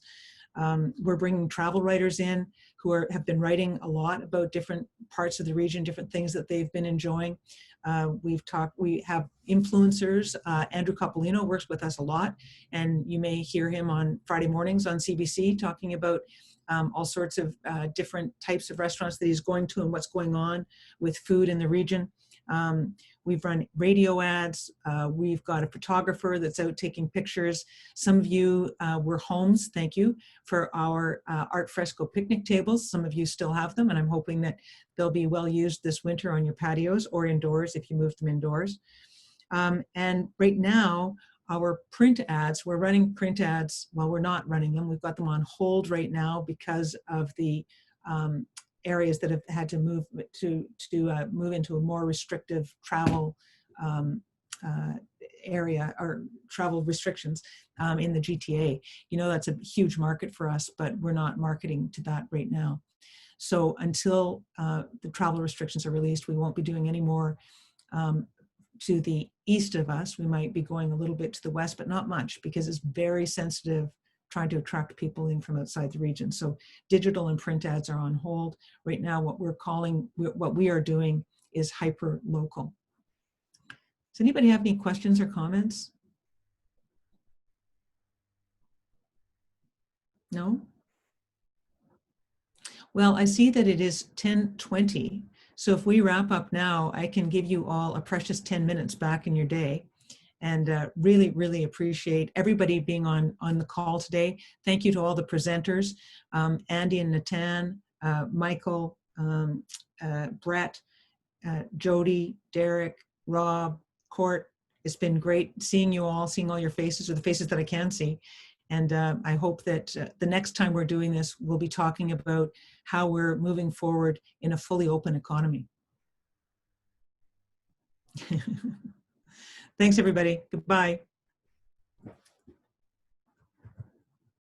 We're bringing travel writers in who have been writing a lot about different parts of the region, different things that they've been enjoying. We have influencers. Andrew Coppolino works with us a lot, and you may hear him on Friday mornings on CBC talking about all sorts of different types of restaurants that he's going to and what's going on with food in the region. We've run radio ads. We've got a photographer that's out taking pictures. Some of you were homes, thank you, for our art fresco picnic tables. Some of you still have them, and I'm hoping that they'll be well used this winter on your patios or indoors if you move them indoors. And right now, our print ads, we're running print ads. Well, we're not running them. We've got them on hold right now because of the areas that have had to move move into a more restrictive travel area or travel restrictions in the GTA. You know, that's a huge market for us, but we're not marketing to that right now. So until the travel restrictions are released, we won't be doing any more to the east of us. We might be going a little bit to the west, but not much because it's very sensitive trying to attract people in from outside the region. So digital and print ads are on hold. Right now, what we are doing is hyper local. Does anybody have any questions or comments? No? Well, I see that it is 10:20. So if we wrap up now, I can give you all a precious 10 minutes back in your day. And really, really appreciate everybody being on the call today. Thank you to all the presenters, Andy and Natan, Michael, Brett, Jody, Derek, Rob, Court. It's been great seeing you all, seeing all your faces, or the faces that I can see. And I hope that the next time we're doing this, we'll be talking about how we're moving forward in a fully open economy. Thanks, everybody. Goodbye.